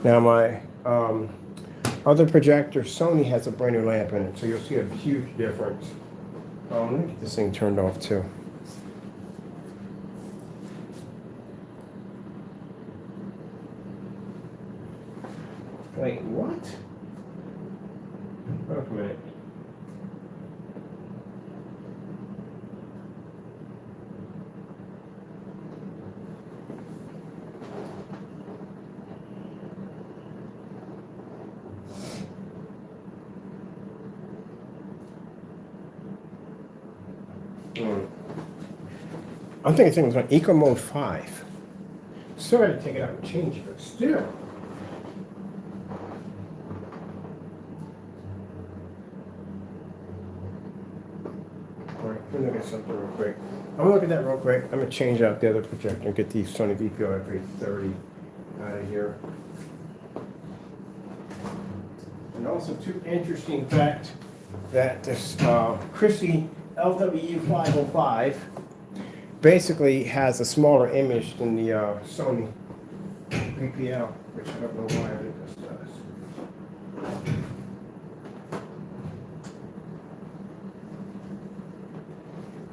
Now my other projector, Sony, has a brand new lamp in it, so you'll see a huge difference. Let me get this thing turned off too. Wait, what? Wait a minute. I'm thinking this thing was on Eco Mode 5. Still had to take it out and change it, but still. Alright, let me look at something real quick. I'm gonna look at that real quick. I'm gonna change out the other projector and get the Sony VPO FA30 out of here. And also, two interesting facts that this Chrissy LW505 basically has a smaller image than the Sony VPL, which I don't know why this does.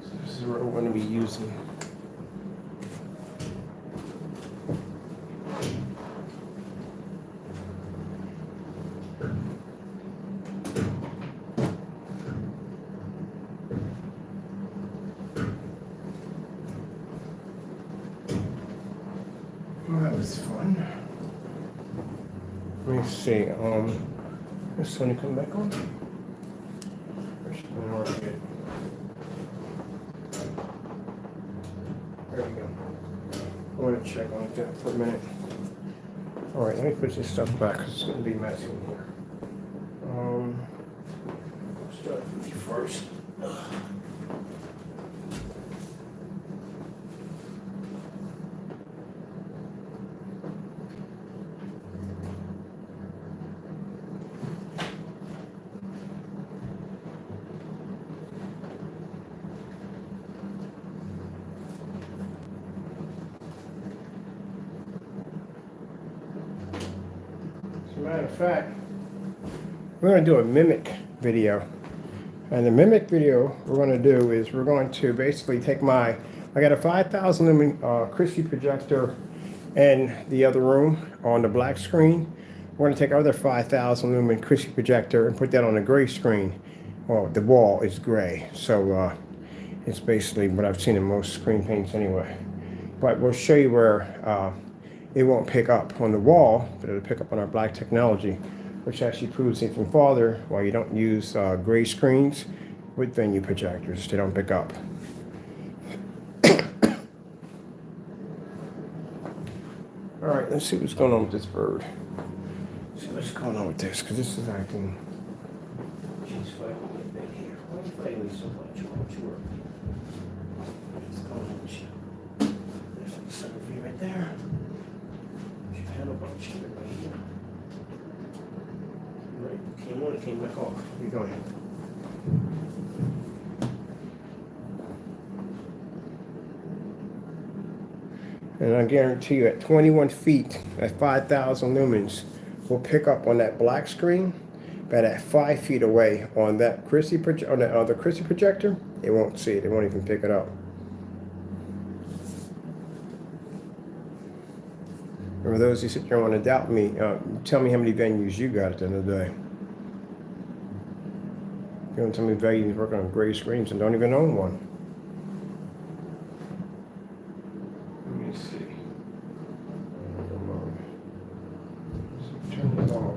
So this is what we're going to be using. Well, that was fun. Let me see. Is Sony come back on? There we go. I want to check on that for a minute. All right, let me put this stuff back because it's going to be messy in here. I'll start with you first. As a matter of fact, we're going to do a mimic video. And the mimic video we're going to do is we're going to basically take I got a 5,000 lumen Christie projector in the other room on the black screen. We're going to take our other 5,000 lumen Christie projector and put that on a gray screen. Well, the wall is gray, so it's basically what I've seen in most screen paints anyway. But we'll show you where it won't pick up on the wall, but it'll pick up on our black technology, which actually proves even farther why you don't use gray screens with venue projectors. They don't pick up. All right, let's see what's going on with this bird. Let's see what's going on with this, because this is acting. She's fighting a bit here. Why are you fighting so much? Why don't you work? What's going on with you? There's some center view right there. She's had a bunch of it right here. Right, came on, it came back off. Keep going. And I guarantee you at 21 feet, at 5,000 lumens, will pick up on that black screen, But at 5 feet away on that on the other Christie projector, it won't see it. It won't even pick it up. And for those who sit there and want to doubt me, tell me how many venues you got at the end of the day. You don't tell me venues working on gray screens and don't even own one. Let me see. Come on. So turn this off.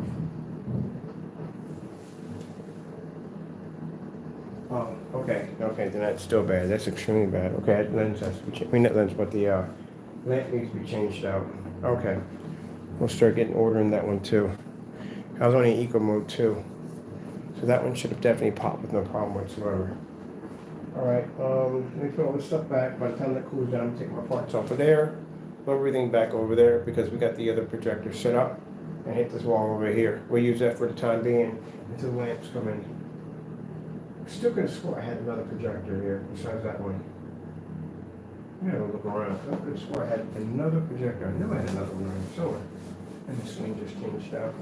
Oh, okay. Okay, then that's still bad. That's extremely bad. Okay, that lens has to be changed. I mean, not lens, but the lamp needs to be changed out. Okay. We'll start getting ordering that one too. I was only in eco mode too. So that one should have definitely popped with no problem whatsoever. Alright, let me put all this stuff back. By the time that cools down, take my parts off of there. Put everything back over there because we got the other projector set up. And hit this wall over here. We'll use that for the time being until the lamps come in. I'm still gonna swear I had another projector here besides that one. I gotta look around. I could have swore I had another projector. I knew I had another one around somewhere. And this one just changed out.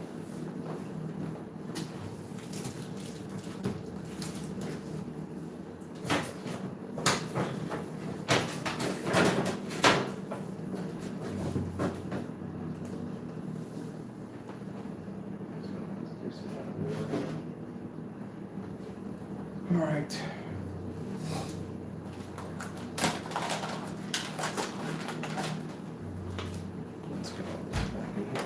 All right. Let's get all this back in here.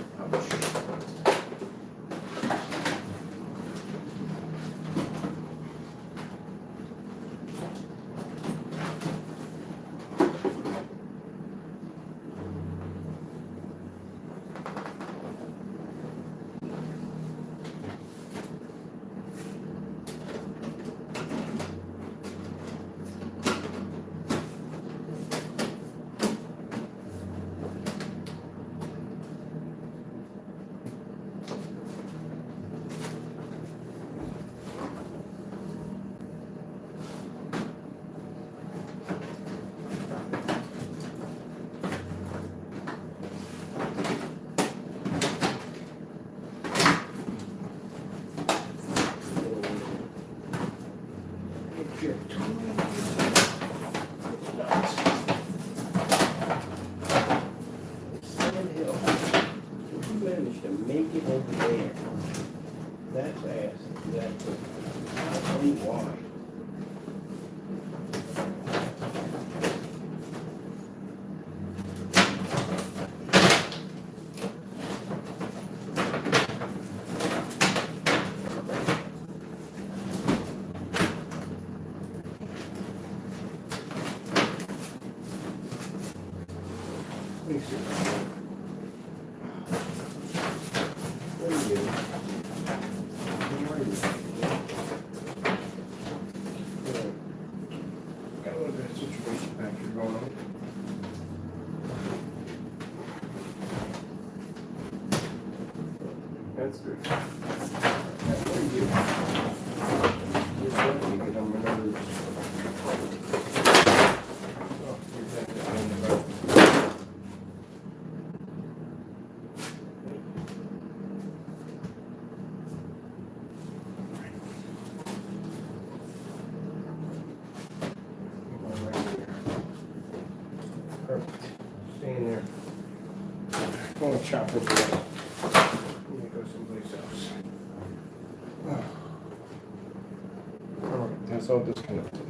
Managed to make it over there. That's ass. That's I don't know why. Let me see. There you go. Got a little bit of situation back here going on. That's good. There you go. Just let me get on my numbers. Oh, here's that on the road. Perfect. Stay in there. Go and chop over there. I'm gonna go someplace else. Alright, that's all disconnected.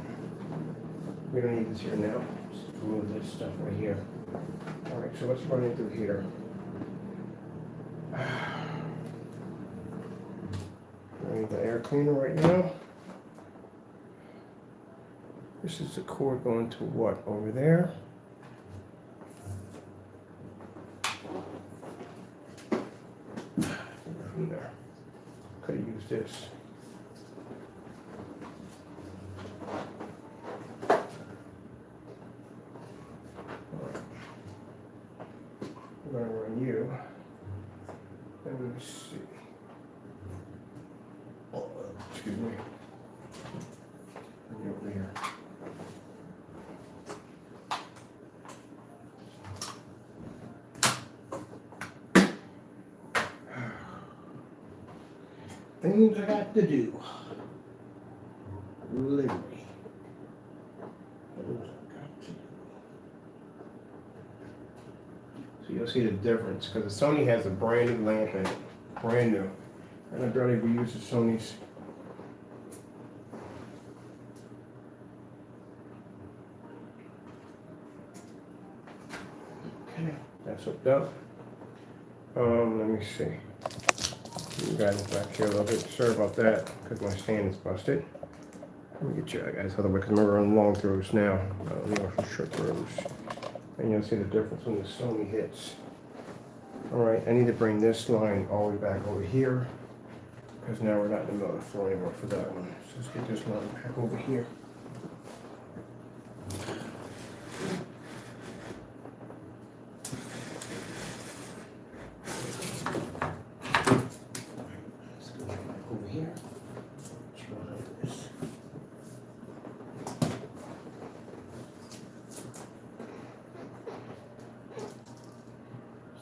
We don't need this here now. Just remove this stuff right here. Alright, so let's run into here. I need the air cleaner right now. This is the cord going to what? Over there. From there. Could have used this. Alright. I'm going to run you. Let me see. Oh, excuse me. Run you over here. Things I got to do. Literally. Things I got to do. So you'll see the difference, because the Sony has a brand new lamp in it. Brand new. And I barely ever use the Sony's. Okay, that's hooked up. Let me see. You guys back here a little bit. Sorry about that, because my stand is busted. Let me get you guys out of the way, because remember I'm long throws now. I'm going for short throws. And you'll see the difference when the Sony hits. Alright, I need to bring this line all the way back over here, because now we're not in the middle of the floor anymore for that one. So let's get this line back over here.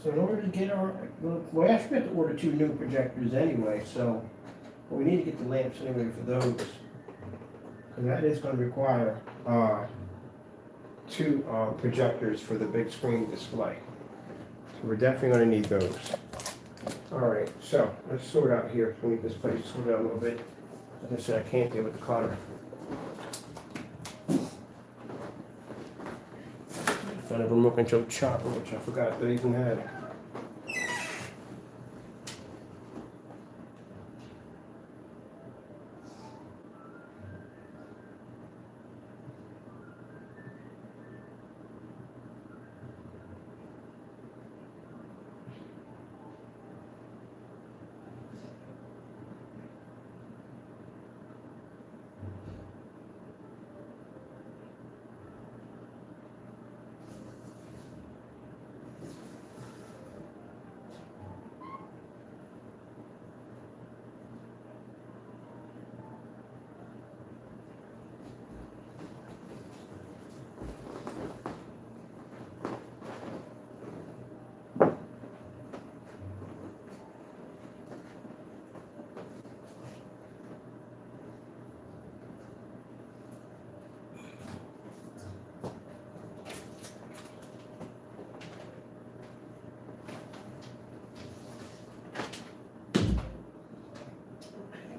So in order to get our, well, actually we have to order 2 new projectors anyway, so we need to get the lamps anyway for those. Because that is going to require 2 projectors for the big screen display. So we're definitely going to need those. Alright, so let's sort out here. We need this place to sort out a little bit. Like I said, I can't deal with the clutter. Found a remote control chopper, which I forgot that I even had.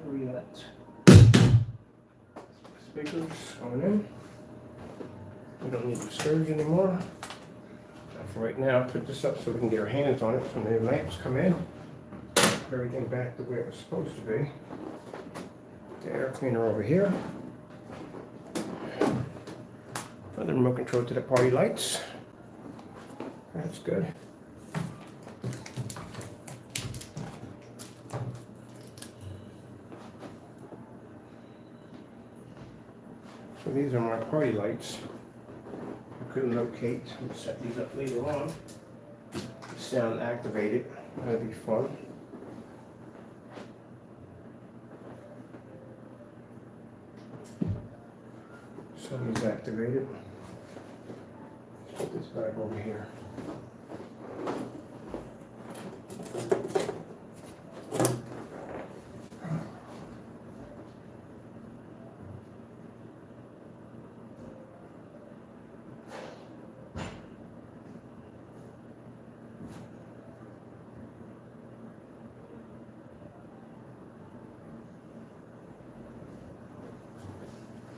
We got speakers on in. We don't need the surge anymore. For right now, put this up so we can get our hands on it when the lamps come in. Put everything back the way it was supposed to be. The air cleaner over here. Put the remote control to the party lights. That's good. So these are my party lights. I couldn't locate. We'll set these up later on. Sound activated. That'll be fun. Sound's activated. Let's put this back over here.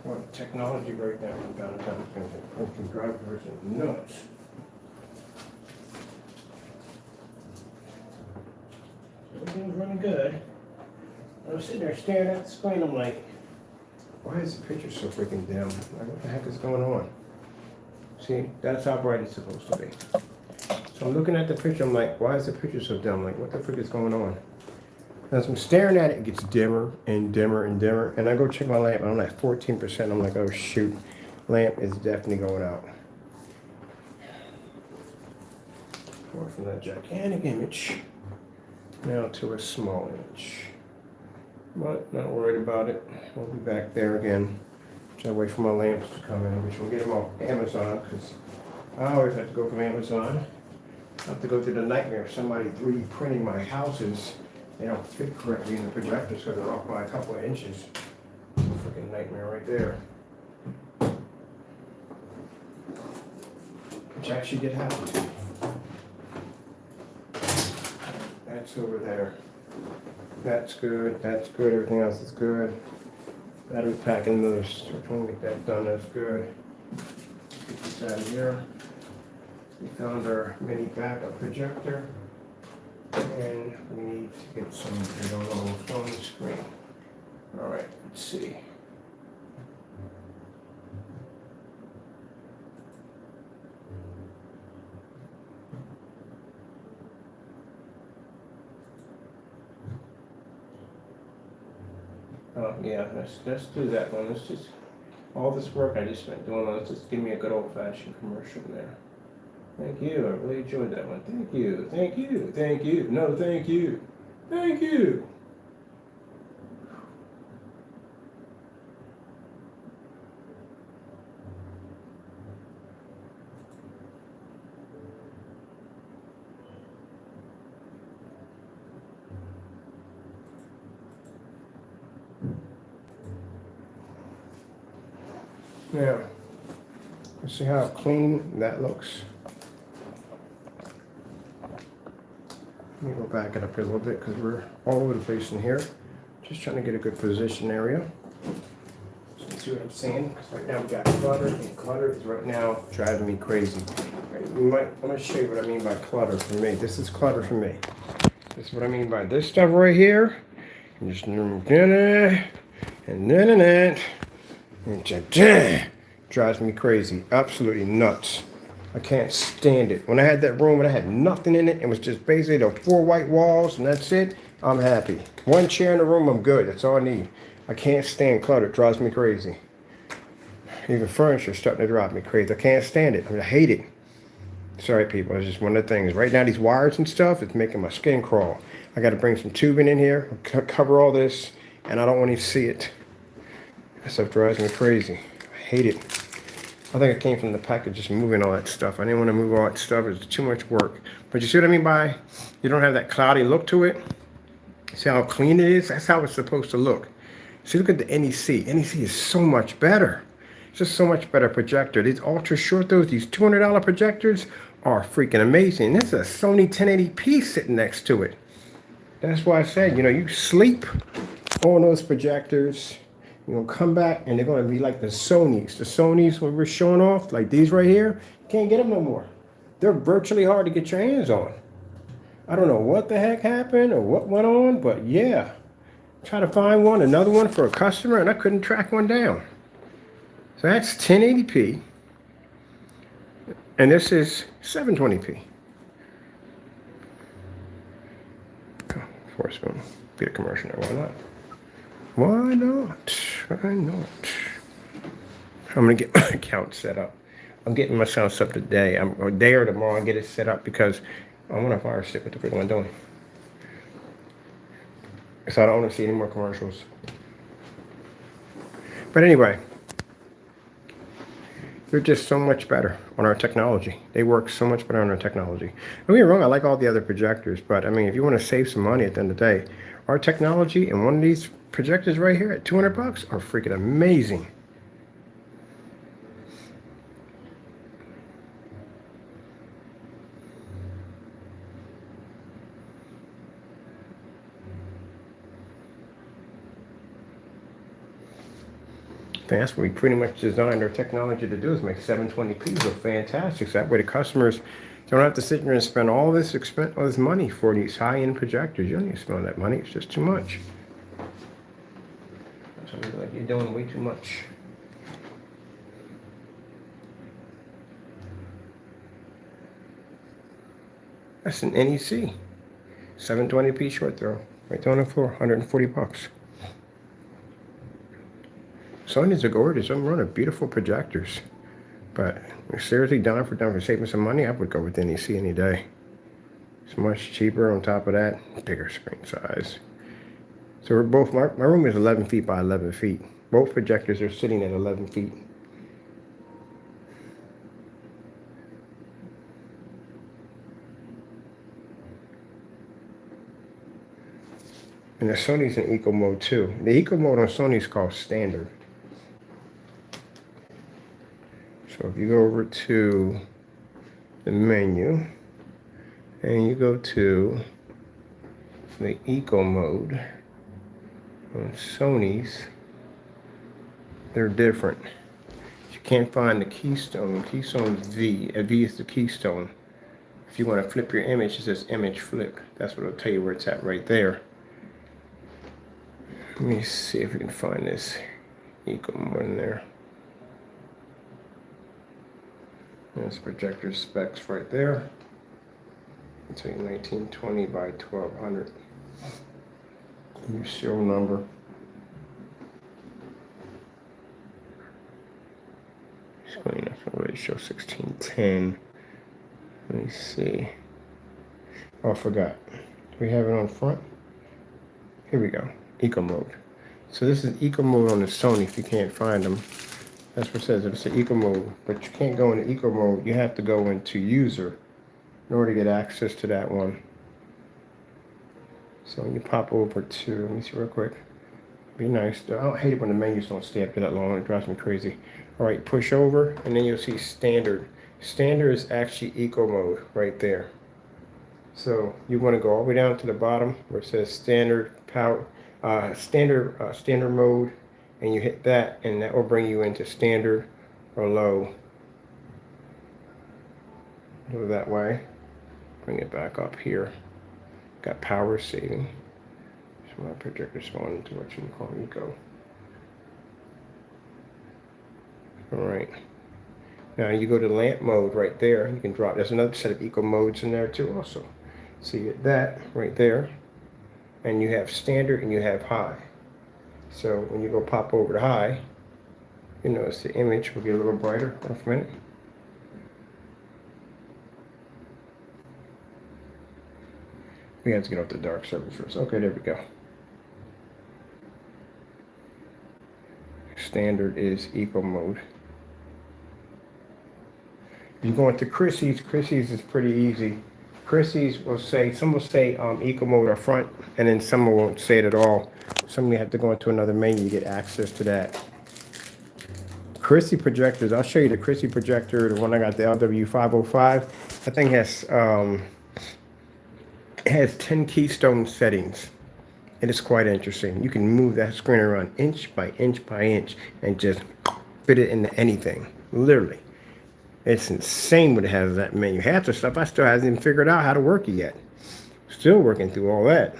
Well, technology right now is downtown can drive a person nuts. Everything's running good. I was sitting there staring at the screen. I'm like, why is the picture so freaking dim? Like, what the heck is going on? See, that's how bright it's supposed to be. So I'm looking at the picture. I'm like, why is the picture so dim? Like, what the frick is going on? As I'm staring at it, it gets dimmer and dimmer and dimmer. And I go check my lamp, and I'm at 14%. I'm like, oh shoot, lamp is definitely going out. Going from that gigantic image now to a small image. But not worried about it. We'll be back there again. Just wait for my lamps to come in, which we'll get them off Amazon, because I always have to go from Amazon. I have to go through the nightmare of somebody 3D printing my houses They don't fit correctly in the projector, so they're off by a couple of inches. Freaking nightmare right there. Which actually did happen. That's over there. That's good, everything else is good. Battery pack and those, we're trying to get that done, that's good. Get this out of here. We found our mini backup projector. And we need to get some on the screen. Alright, let's see. Oh yeah, let's do that one. Let's just, all this work I just spent doing, let's just give me a good old-fashioned commercial there. Thank you, I really enjoyed that one. Thank you, thank you, thank you, no thank you, thank you. Now, let's see how clean that looks. Let me go back it up here a little bit because we're all over the place in here. Just trying to get a good position area. So you see what I'm saying? Because right now we got clutter, and clutter is right now driving me crazy. Right, I'm going to show you what I mean by clutter for me. This is clutter for me. This is what I mean by this stuff right here. And just and drives me crazy, absolutely nuts. I can't stand it. When I had that room and I had nothing in it, it was just basically the 4 white walls and that's it, I'm happy. 1 chair in the room, I'm good, that's all I need. I can't stand clutter, it drives me crazy. Even furniture is starting to drive me crazy. I can't stand it, I hate it. Sorry people, it's just one of the things. Right now these wires and stuff, it's making my skin crawl. I gotta bring some tubing in here, cover all this, and I don't want to see it. That stuff drives me crazy. I hate it. I think it came from the package, just moving all that stuff. I didn't want to move all that stuff. It's too much work. But you see what I mean by you don't have that cloudy look to it? See how clean it is? That's how it's supposed to look. See, look at the NEC. NEC is so much better. It's just so much better projector. These ultra short, these $200 projectors are freaking amazing. This is a Sony 1080p sitting next to it. That's why I said, you sleep on those projectors. You're going to come back and they're going to be like the Sonys. The Sonys we were showing off, like these right here, you can't get them no more. They're virtually hard to get your hands on. I don't know what the heck happened or what went on, but yeah. Try to find another one for a customer, and I couldn't track one down. So that's 1080p. And this is 720p. Of course, we'll get a commercial there. Why not? Why not? Why not? I'm going to get my account set up. I'm getting myself set up today. A day or tomorrow I'll get it set up because I want to fire stick what the freak I'm doing. So I don't want to see any more commercials. But anyway, they're just so much better on our technology. They work so much better on our technology. Don't get me wrong, I like all the other projectors, but I mean, if you want to save some money at the end of the day, our technology and one of these projectors right here at $200 are freaking amazing. That's what we pretty much designed our technology to do, is make 720p look fantastic. So that way the customers don't have to sit there and spend all this money for these high-end projectors. You don't need to spend all that money. It's just too much. Sounds like you're doing way too much. That's an NEC. 720p short throw. Right down the floor, $140. Sony's are gorgeous. I'm running beautiful projectors. But seriously, down for saving some money, I would go with NEC any day. It's much cheaper. On top of that, bigger screen size. So we're both, my room is 11 feet by 11 feet. Both projectors are sitting at 11 feet. And the Sony's in eco mode too. The eco mode on Sony is called standard. So if you go over to the menu and you go to the eco mode on Sony's, they're different. You can't find the keystone. Keystone's V. A V is the keystone. If you want to flip your image, it says image flip. That's what it'll tell you where it's at right there. Let me see if we can find this eco mode in there. There's projector specs right there. It's a 1920 by 1200. Your serial number. Screen ratio 1610. Let me see. Oh, I forgot. Do we have it on front? Here we go. Eco mode. So this is eco mode on the Sony if you can't find them. That's what it says. It's an eco mode, but you can't go into eco mode. You have to go into user in order to get access to that one. So when you pop over to, let me see real quick. Be nice. I don't hate it when the menus don't stay up there that long. It drives me crazy. All right, push over, and then you'll see standard. Standard is actually eco mode right there. So you want to go all the way down to the bottom where it says standard power, standard mode, and you hit that, and that will bring you into standard or low. Go that way. Bring it back up here. Got power saving. So my projector's going into what you call eco. All right. Now you go to lamp mode right there. You can drop. There's another set of eco modes in there too also. So you get that right there. And you have standard and you have high. So when you go pop over to high, you notice the image will get a little brighter. Wait a minute. We have to get off the dark surface first. Okay, there we go. Standard is eco mode. If you go into Chrissy's is pretty easy. Chrissy's will say, some will say eco mode up front, and then some won't say it at all. Some you have to go into another menu to get access to that. Chrissy projectors, I'll show you the Chrissy projector, the one I got, the LW505. I think has 10 keystone settings. It is quite interesting. You can move that screen around inch by inch by inch and just fit it into anything, literally. It's insane what it has that menu. Half the stuff I still haven't even figured out how to work it yet. Still working through all that.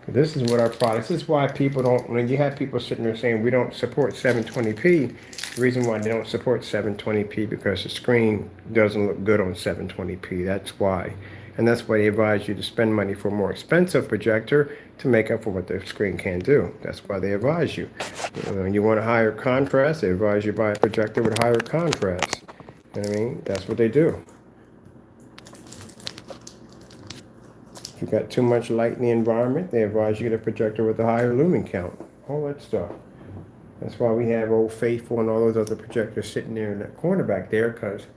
This is what our products. This is why people don't, when you have people sitting there saying we don't support 720p, the reason why they don't support 720p because the screen doesn't look good on 720p. That's why. And that's why they advise you to spend money for a more expensive projector to make up for what the screen can't do. That's why they advise you. When you want a higher contrast, they advise you to buy a projector with higher contrast. You know what I mean? That's what they do. If you've got too much light in the environment, they advise you to get a projector with a higher lumen count. All that stuff. That's why we have Old Faithful and all those other projectors sitting there in that corner back there, because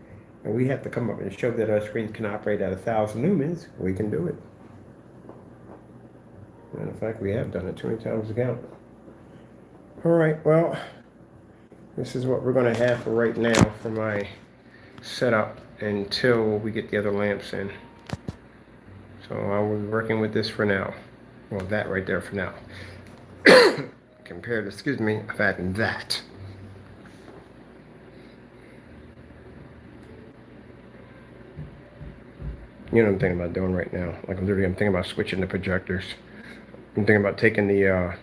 we have to come up and show that our screens can operate at 1,000 lumens. We can do it. And in fact, we have done it too many times to count. All right, well, this is what we're going to have for right now for my setup until we get the other lamps in. So I'll be working with this for now. Well, that right there for now. Compared to, excuse me, of having that. You know what I'm thinking about doing right now? Like I'm thinking about switching the projectors. I'm thinking about taking the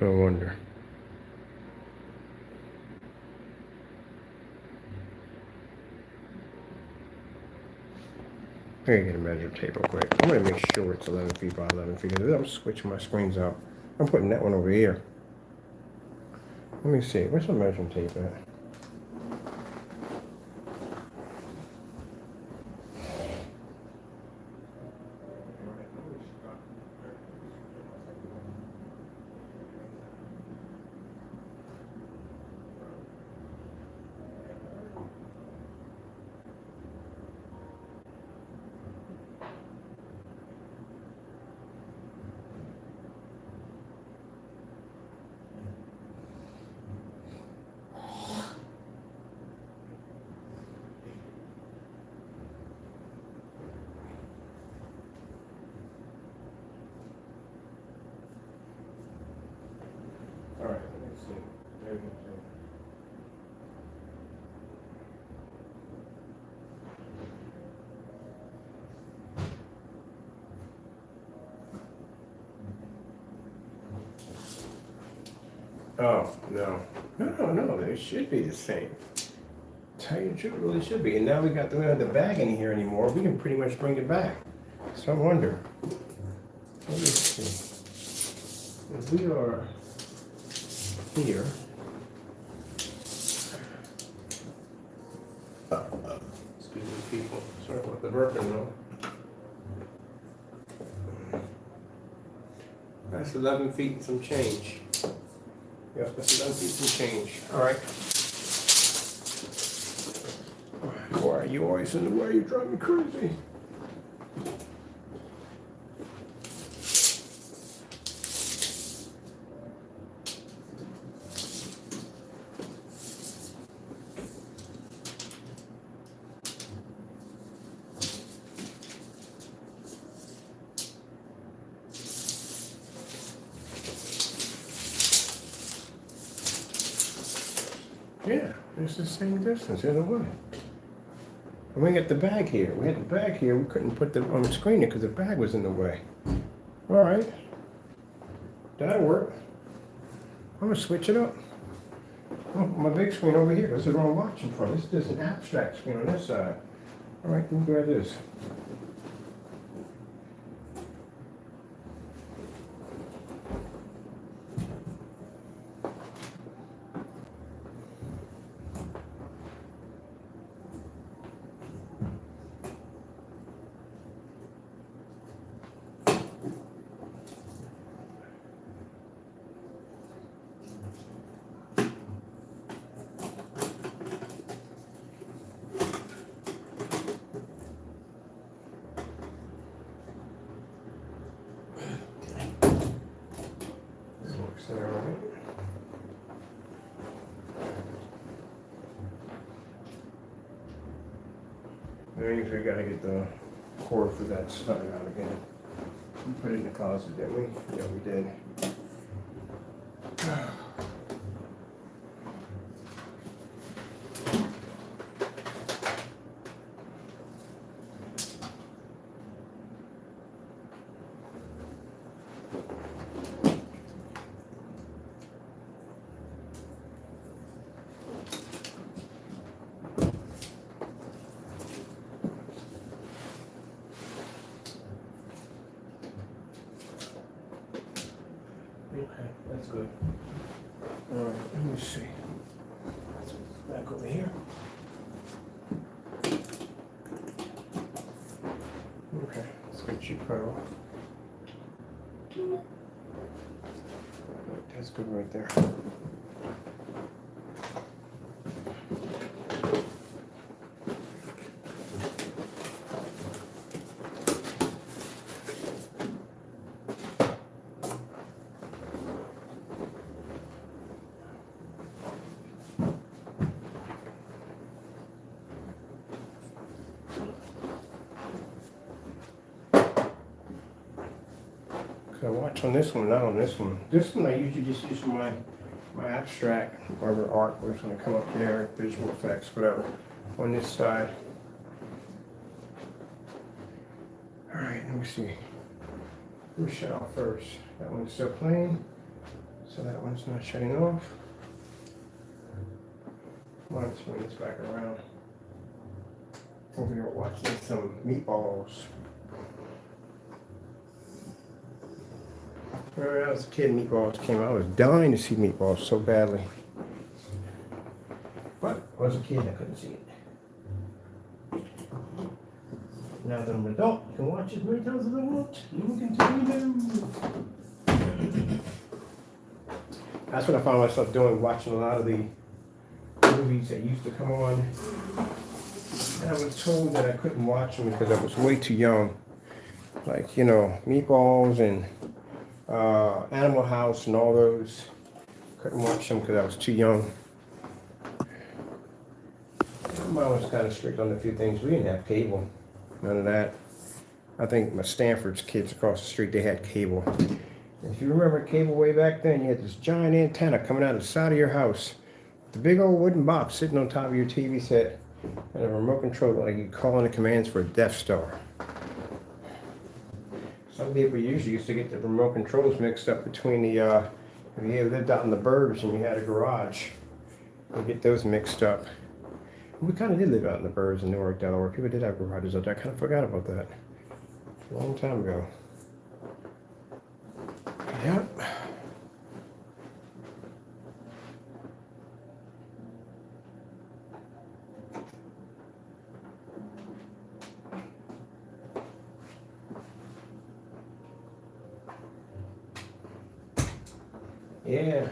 I wonder. I gotta get a measure tape real quick. I'm gonna make sure it's 11 feet by 11 feet. I'm switching my screens out. I'm putting that one over here. Let me see. Where's the measuring tape at? Oh, no. No, they should be the same. Tell you the truth, it really should be. And now we don't have the bag in here anymore. We can pretty much bring it back. So I wonder. Let me see. If we are here. Excuse me, people. Sorry about the burping, though. That's 11 feet and some change. Yep, that's 11 feet and some change. All right. Why are you always in the way? You drive me crazy. Yeah, it's the same distance either way. And we got the bag here. We had the bag here. We couldn't put the on the screen because the bag was in the way. All right, that'll work. I'm gonna switch it up. Oh, my big screen over here. This is what I'm watching from. This is an abstract screen on this side. All right, let me grab this. All right. That means we gotta get the cord for that stuff out again. We put it in the closet, didn't we? Yeah, we did. Okay, that's good. All right, let me see. Back over here. Okay, let's get you cut off. That's good right there. So watch on this one, not on this one. This one I usually just use for my abstract, whatever art was going to come up there, visual effects, whatever. On this side. All right, let me see. Who's shut off first? That one's still playing, so that one's not shutting off. Let's bring this back around. Over here watching some meatballs. When I was a kid, meatballs came out. I was dying to see meatballs so badly. But I was a kid, I couldn't see it. Now that I'm an adult, I can watch as many times as I want. You can continue. That's what I found myself doing, watching a lot of the movies that used to come on. And I was told that I couldn't watch them because I was way too young. Like, you know, Meatballs and Animal House and all those. Couldn't watch them because I was too young. My mom was kind of strict on a few things. We didn't have cable. None of that. I think my Stanford's kids across the street, they had cable. If you remember cable way back then, you had this giant antenna coming out of the side of your house. The big old wooden box sitting on top of your TV set. And a remote control, like you call in the commands for a Death Star. Some people usually used to get the remote controls mixed up between the If you lived out in the burbs and you had a garage, you get those mixed up. We kind of did live out in the burbs in Newark, Delaware. People did have garages out there. I kind of forgot about that. A long time ago. Yep. Yeah.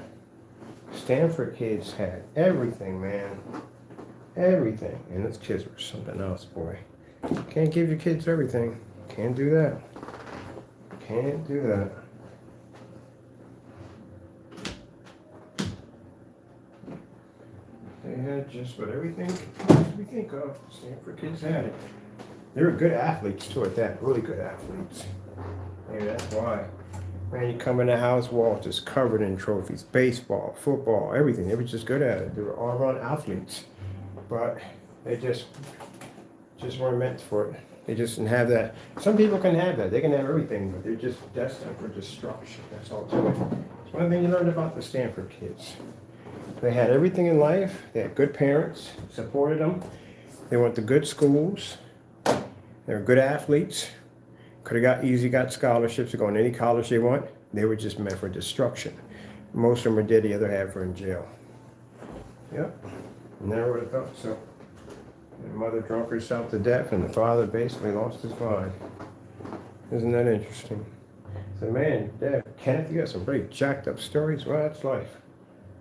Stanford kids had everything, man. Everything. And those kids were something else, boy. Can't give your kids everything. Can't do that. Can't do that. They had just about everything we think of. Stanford kids had it. They were good athletes too at that. Really good athletes. Maybe that's why. Man, you come in the house, wall just covered in trophies. Baseball, football, everything. They were just good at it. They were all-around athletes. But they just weren't meant for it. They just didn't have that. Some people can have that. They can have everything, but they're just destined for destruction. That's all to it. It's one thing you learned about the Stanford kids. They had everything in life. They had good parents, supported them. They went to good schools. They were good athletes. Could have got scholarships to go in any college they want. They were just meant for destruction. Most of them were dead. The other half were in jail. Yep. Never would have thought so. The mother drunk herself to death, and the father basically lost his mind. Isn't that interesting? So, man, Dad, Kenneth, you got some pretty jacked up stories. Well, that's life.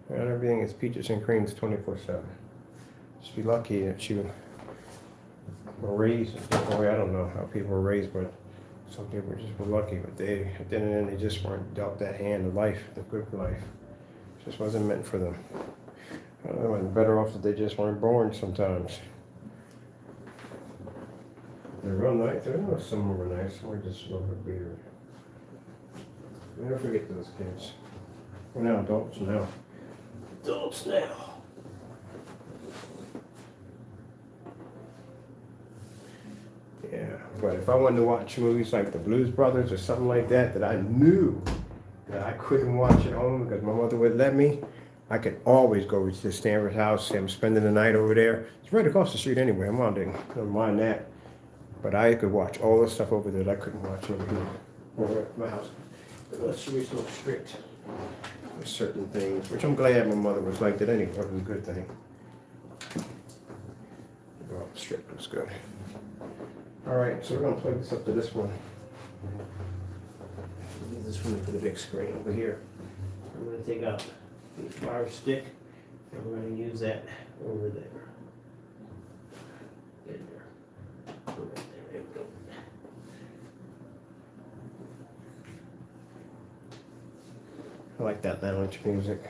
And everything is peaches and creams 24/7. Just be lucky that you were raised a different way. I don't know how people were raised, but some people just were lucky. But they, at the end of the day, they just weren't dealt that hand of life, the good life. It just wasn't meant for them. I don't know, better off that they just weren't born sometimes. They're real nice. Some of them were nice. Some were just a little bit weird. Never forget those kids. We're now adults now. Adults now. Yeah, but if I wanted to watch movies like the Blues Brothers or something like that, that I knew that I couldn't watch at home because my mother would let me, I could always go to Stanford house. I'm spending the night over there. It's right across the street anyway. I'm on there. Don't mind that. But I could watch all the stuff over there that I couldn't watch over here. Over at my house. But she was so strict with certain things, which I'm glad my mother was like that anyway. It was a good thing. Well, strict was good. All right, so we're going to plug this up to this one. Use this one for the big screen over here. I'm going to take out the fire stick, and we're going to use that over there. In there. Right there. There we go. I like that lounge music.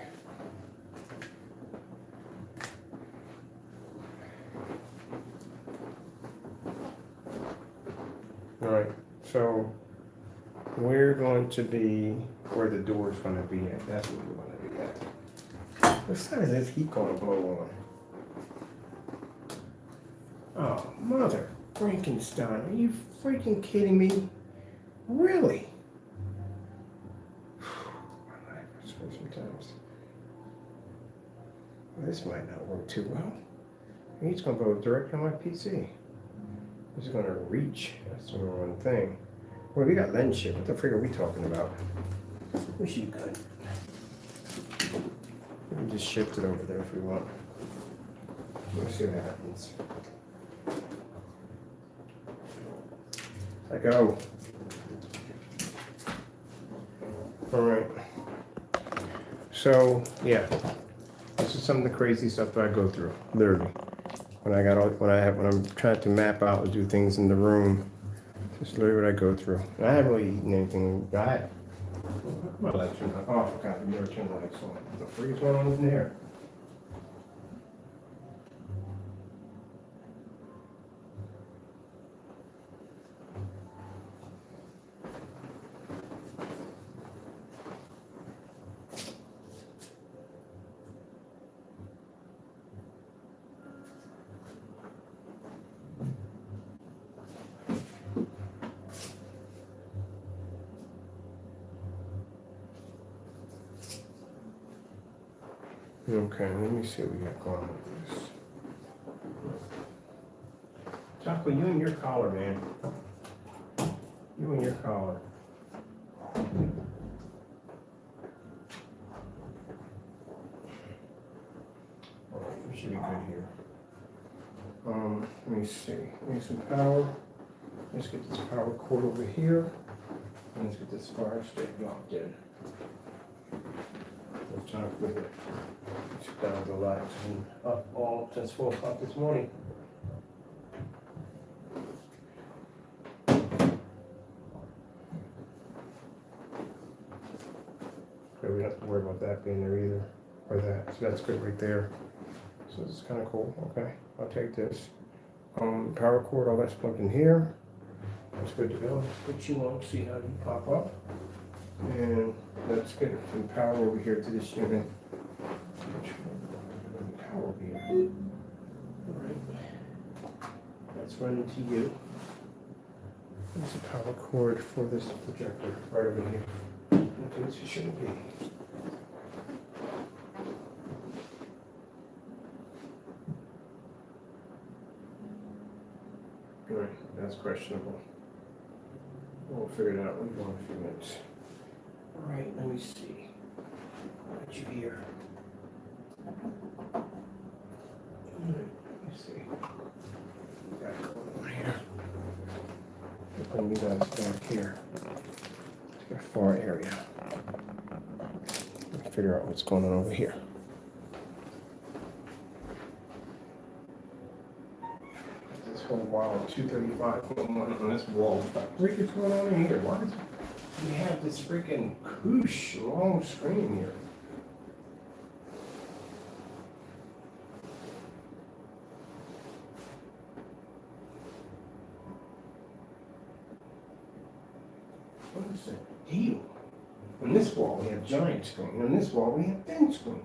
All right, so we're going to be where the door's going to be at. That's what we're going to be at. What side is this heat going to blow on? Oh, mother Frankenstein, are you freaking kidding me? Really? My life is so sometimes. Well, this might not work too well. He's going to go directly on my PC. He's going to reach. That's the one thing. Well, we got lens shift. What the frig are we talking about? Wish you could. We can just shift it over there if we want. Let's see what happens. I go. All right. So yeah, this is some of the crazy stuff that I go through, literally. When I'm trying to map out and do things in the room, this is literally what I go through. I haven't really eaten anything. My lights are not off. God, I've never turned the lights on. What the freak is going on in there? Okay, let me see what we got going on with this. Taco, you and your collar, man. You and your collar. Alright, we should be good here. Let me see. We need some power. Let's get this power cord over here. And let's get this fire stick locked in. It's time for it. Let's down the lights and up all since 4 o'clock this morning. Okay, we don't have to worry about that being there either. Or that. So that's good right there. So this is kind of cool. Okay, I'll take this. Power cord, all that's plugged in here. That's good to go. Let's put you on, see how you pop up. And let's get some power over here to this unit. Power here. Alright. That's running to you. There's a power cord for this projector right over here. Okay, this shouldn't be. Alright, that's questionable. We'll figure it out in a few minutes. Alright, let me see. What you here? Alright, let me see. What we got going on here. We'll bring you guys back here. To a far area. Figure out what's going on over here. This whole wall, 235.1 on this wall. What the freak is going on in here? Why does we have this freaking whoosh long screen here? What is the deal? On this wall we have giant screen. On this wall we have thin screen.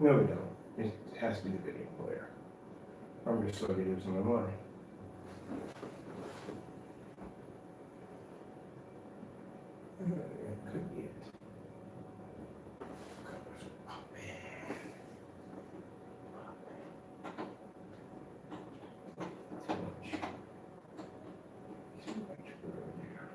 No, we don't. It has to be the video player. I'm just slowly losing my mind. That could be it. Oh, man. Too much. Too much room there.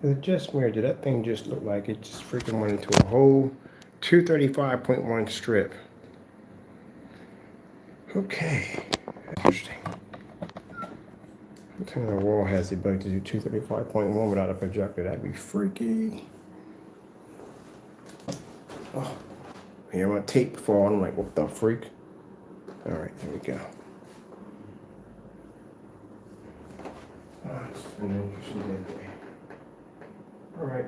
It just weird. Did that thing just look like it just freaking went into a whole 235.1 strip? Okay, interesting. What kind of wall has the ability to do 235.1 without a projector? That'd be freaky. Oh, here my tape fall. I'm like, what the freak? All right, there we go. Oh, it's been an interesting day. All right,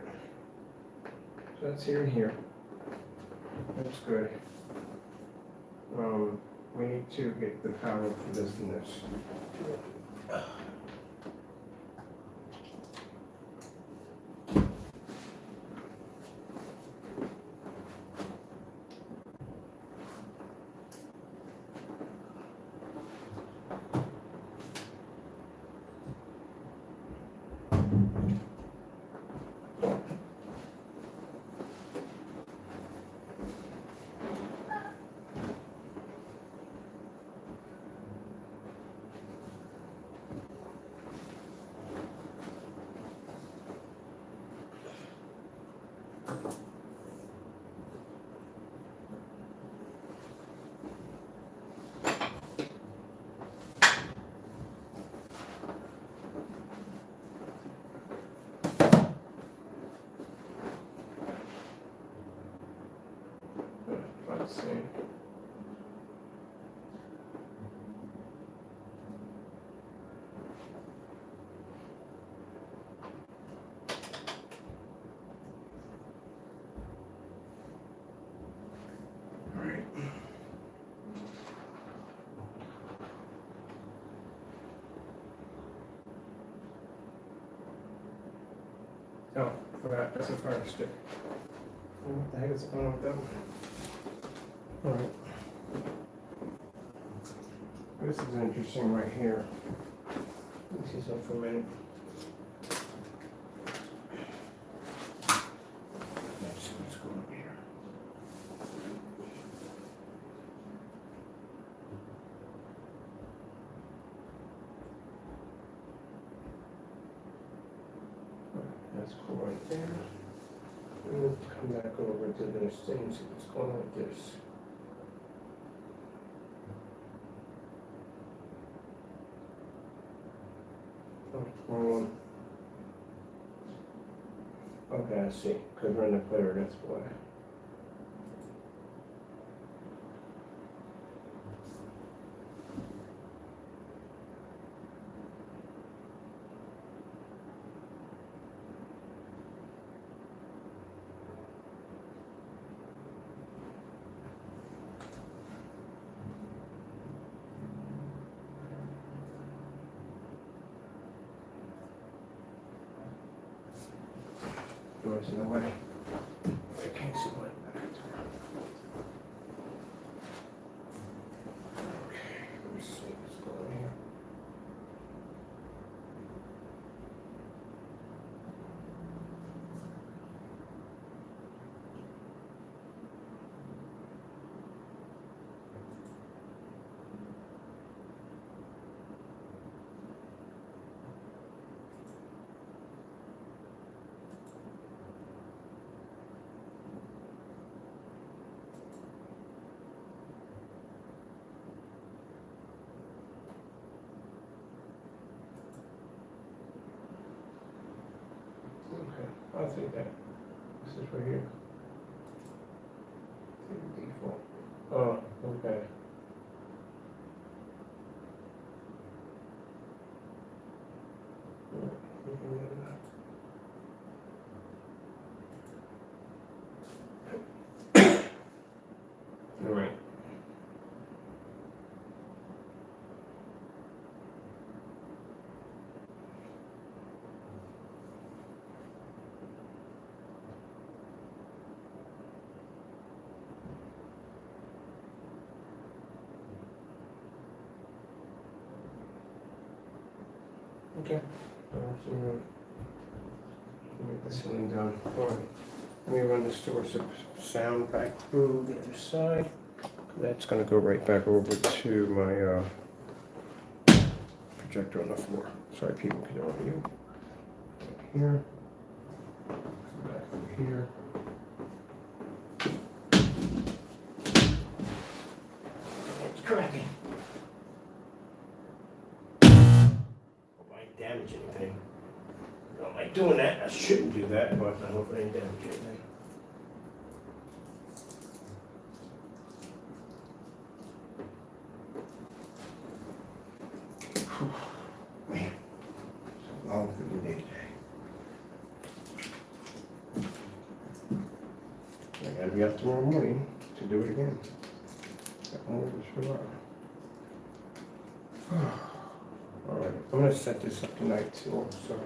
so that's here and here. That's good. We need to get the power for this and this. Let's see. Oh, forgot, that's a fire stick. What the heck is going on with that one? Alright. This is interesting right here. Let me see something for a minute. Let's see what's going on here. That's cool right there. We'll come back over to this thing and see what's going on with this. Oh, wrong one. Okay, I see. Because we're in the clear, that's why. Doors in the way. I can't see what that is. Okay, let me see what's going on here. Okay, I'll take that. This is right here. Take the default. Oh, okay. All right. Okay. So get this one done. All right. Let me run this towards the sound back through the other side. That's going to go right back over to my projector on the floor. Sorry, people can over you. Here. Back over here. It's cracking. Hope I ain't damage anything. I don't like doing that. I shouldn't do that, but I hope I ain't damage anything. Man, so long for the day today. I gotta be up tomorrow morning to do it again. That one was sure. All right, I'm gonna set this up tonight too. Also.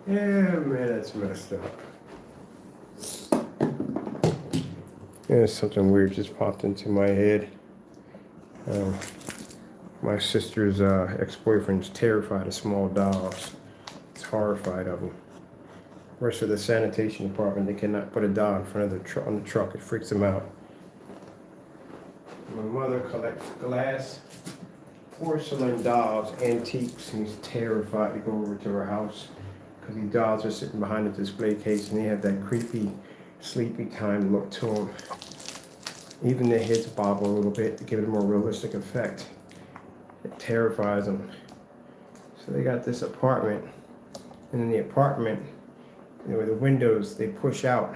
Yeah, man, that's messed up. Yeah, something weird just popped into my head. My sister's ex-boyfriend's terrified of small dolls. He's horrified of them. Rest of the sanitation department, they cannot put a doll in front of the on the truck. It freaks them out. My mother collects glass, porcelain dolls, antiques, and he's terrified to go over to her house because these dolls are sitting behind the display case and they have that creepy, sleepy time look to them. Even their heads bobble a little bit to give it a more realistic effect. It terrifies them. So they got this apartment, and in the apartment, the windows, they push out,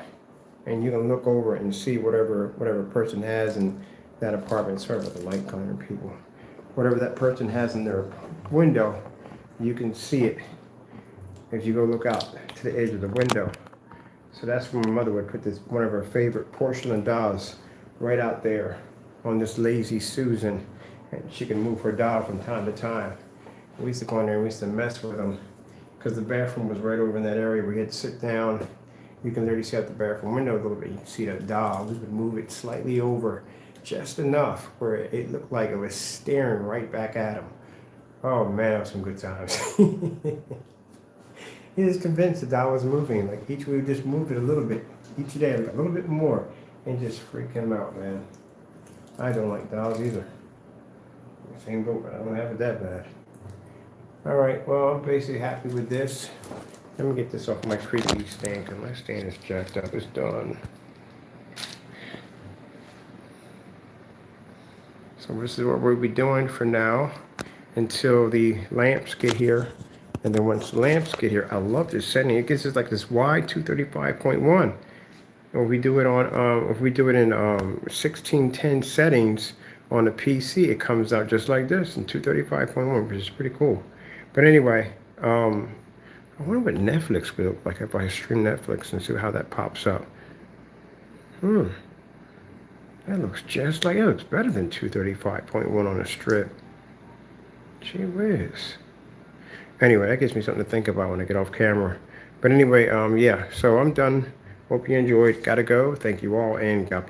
and you can look over it and see whatever person has in that apartment. Sorry about the light coming, people. Whatever that person has in their window, you can see it if you go look out to the edge of the window. So that's where my mother would put this, one of her favorite porcelain dolls, right out there on this Lazy Susan. And she can move her doll from time to time. We used to go in there and we used to mess with them because the bathroom was right over in that area where you had to sit down. You can literally see out the bathroom window a little bit. You can see that doll. We would move it slightly over just enough where it looked like it was staring right back at him. Oh man, that was some good times. He was convinced the doll was moving. Like we would just move it a little bit each day, like a little bit more, and just freak him out, man. I don't like dolls either. Same boat, but I don't have it that bad. All right, well, I'm basically happy with this. Let me get this off my creepy stand because my stand is jacked up. It's done. So this is what we'll be doing for now until the lamps get here. And then once the lamps get here, I love this setting. It gives us like this wide 235.1. If we do it on, if we do it in 1610 settings on the PC, it comes out just like this in 235.1, which is pretty cool. But anyway, I wonder what Netflix would look like if I stream Netflix and see how that pops up. That looks just like, it looks better than 235.1 on a strip. Gee whiz. Anyway, that gives me something to think about when I get off camera. But anyway, yeah, so I'm done. Hope you enjoyed. Gotta go. Thank you all, and God bless.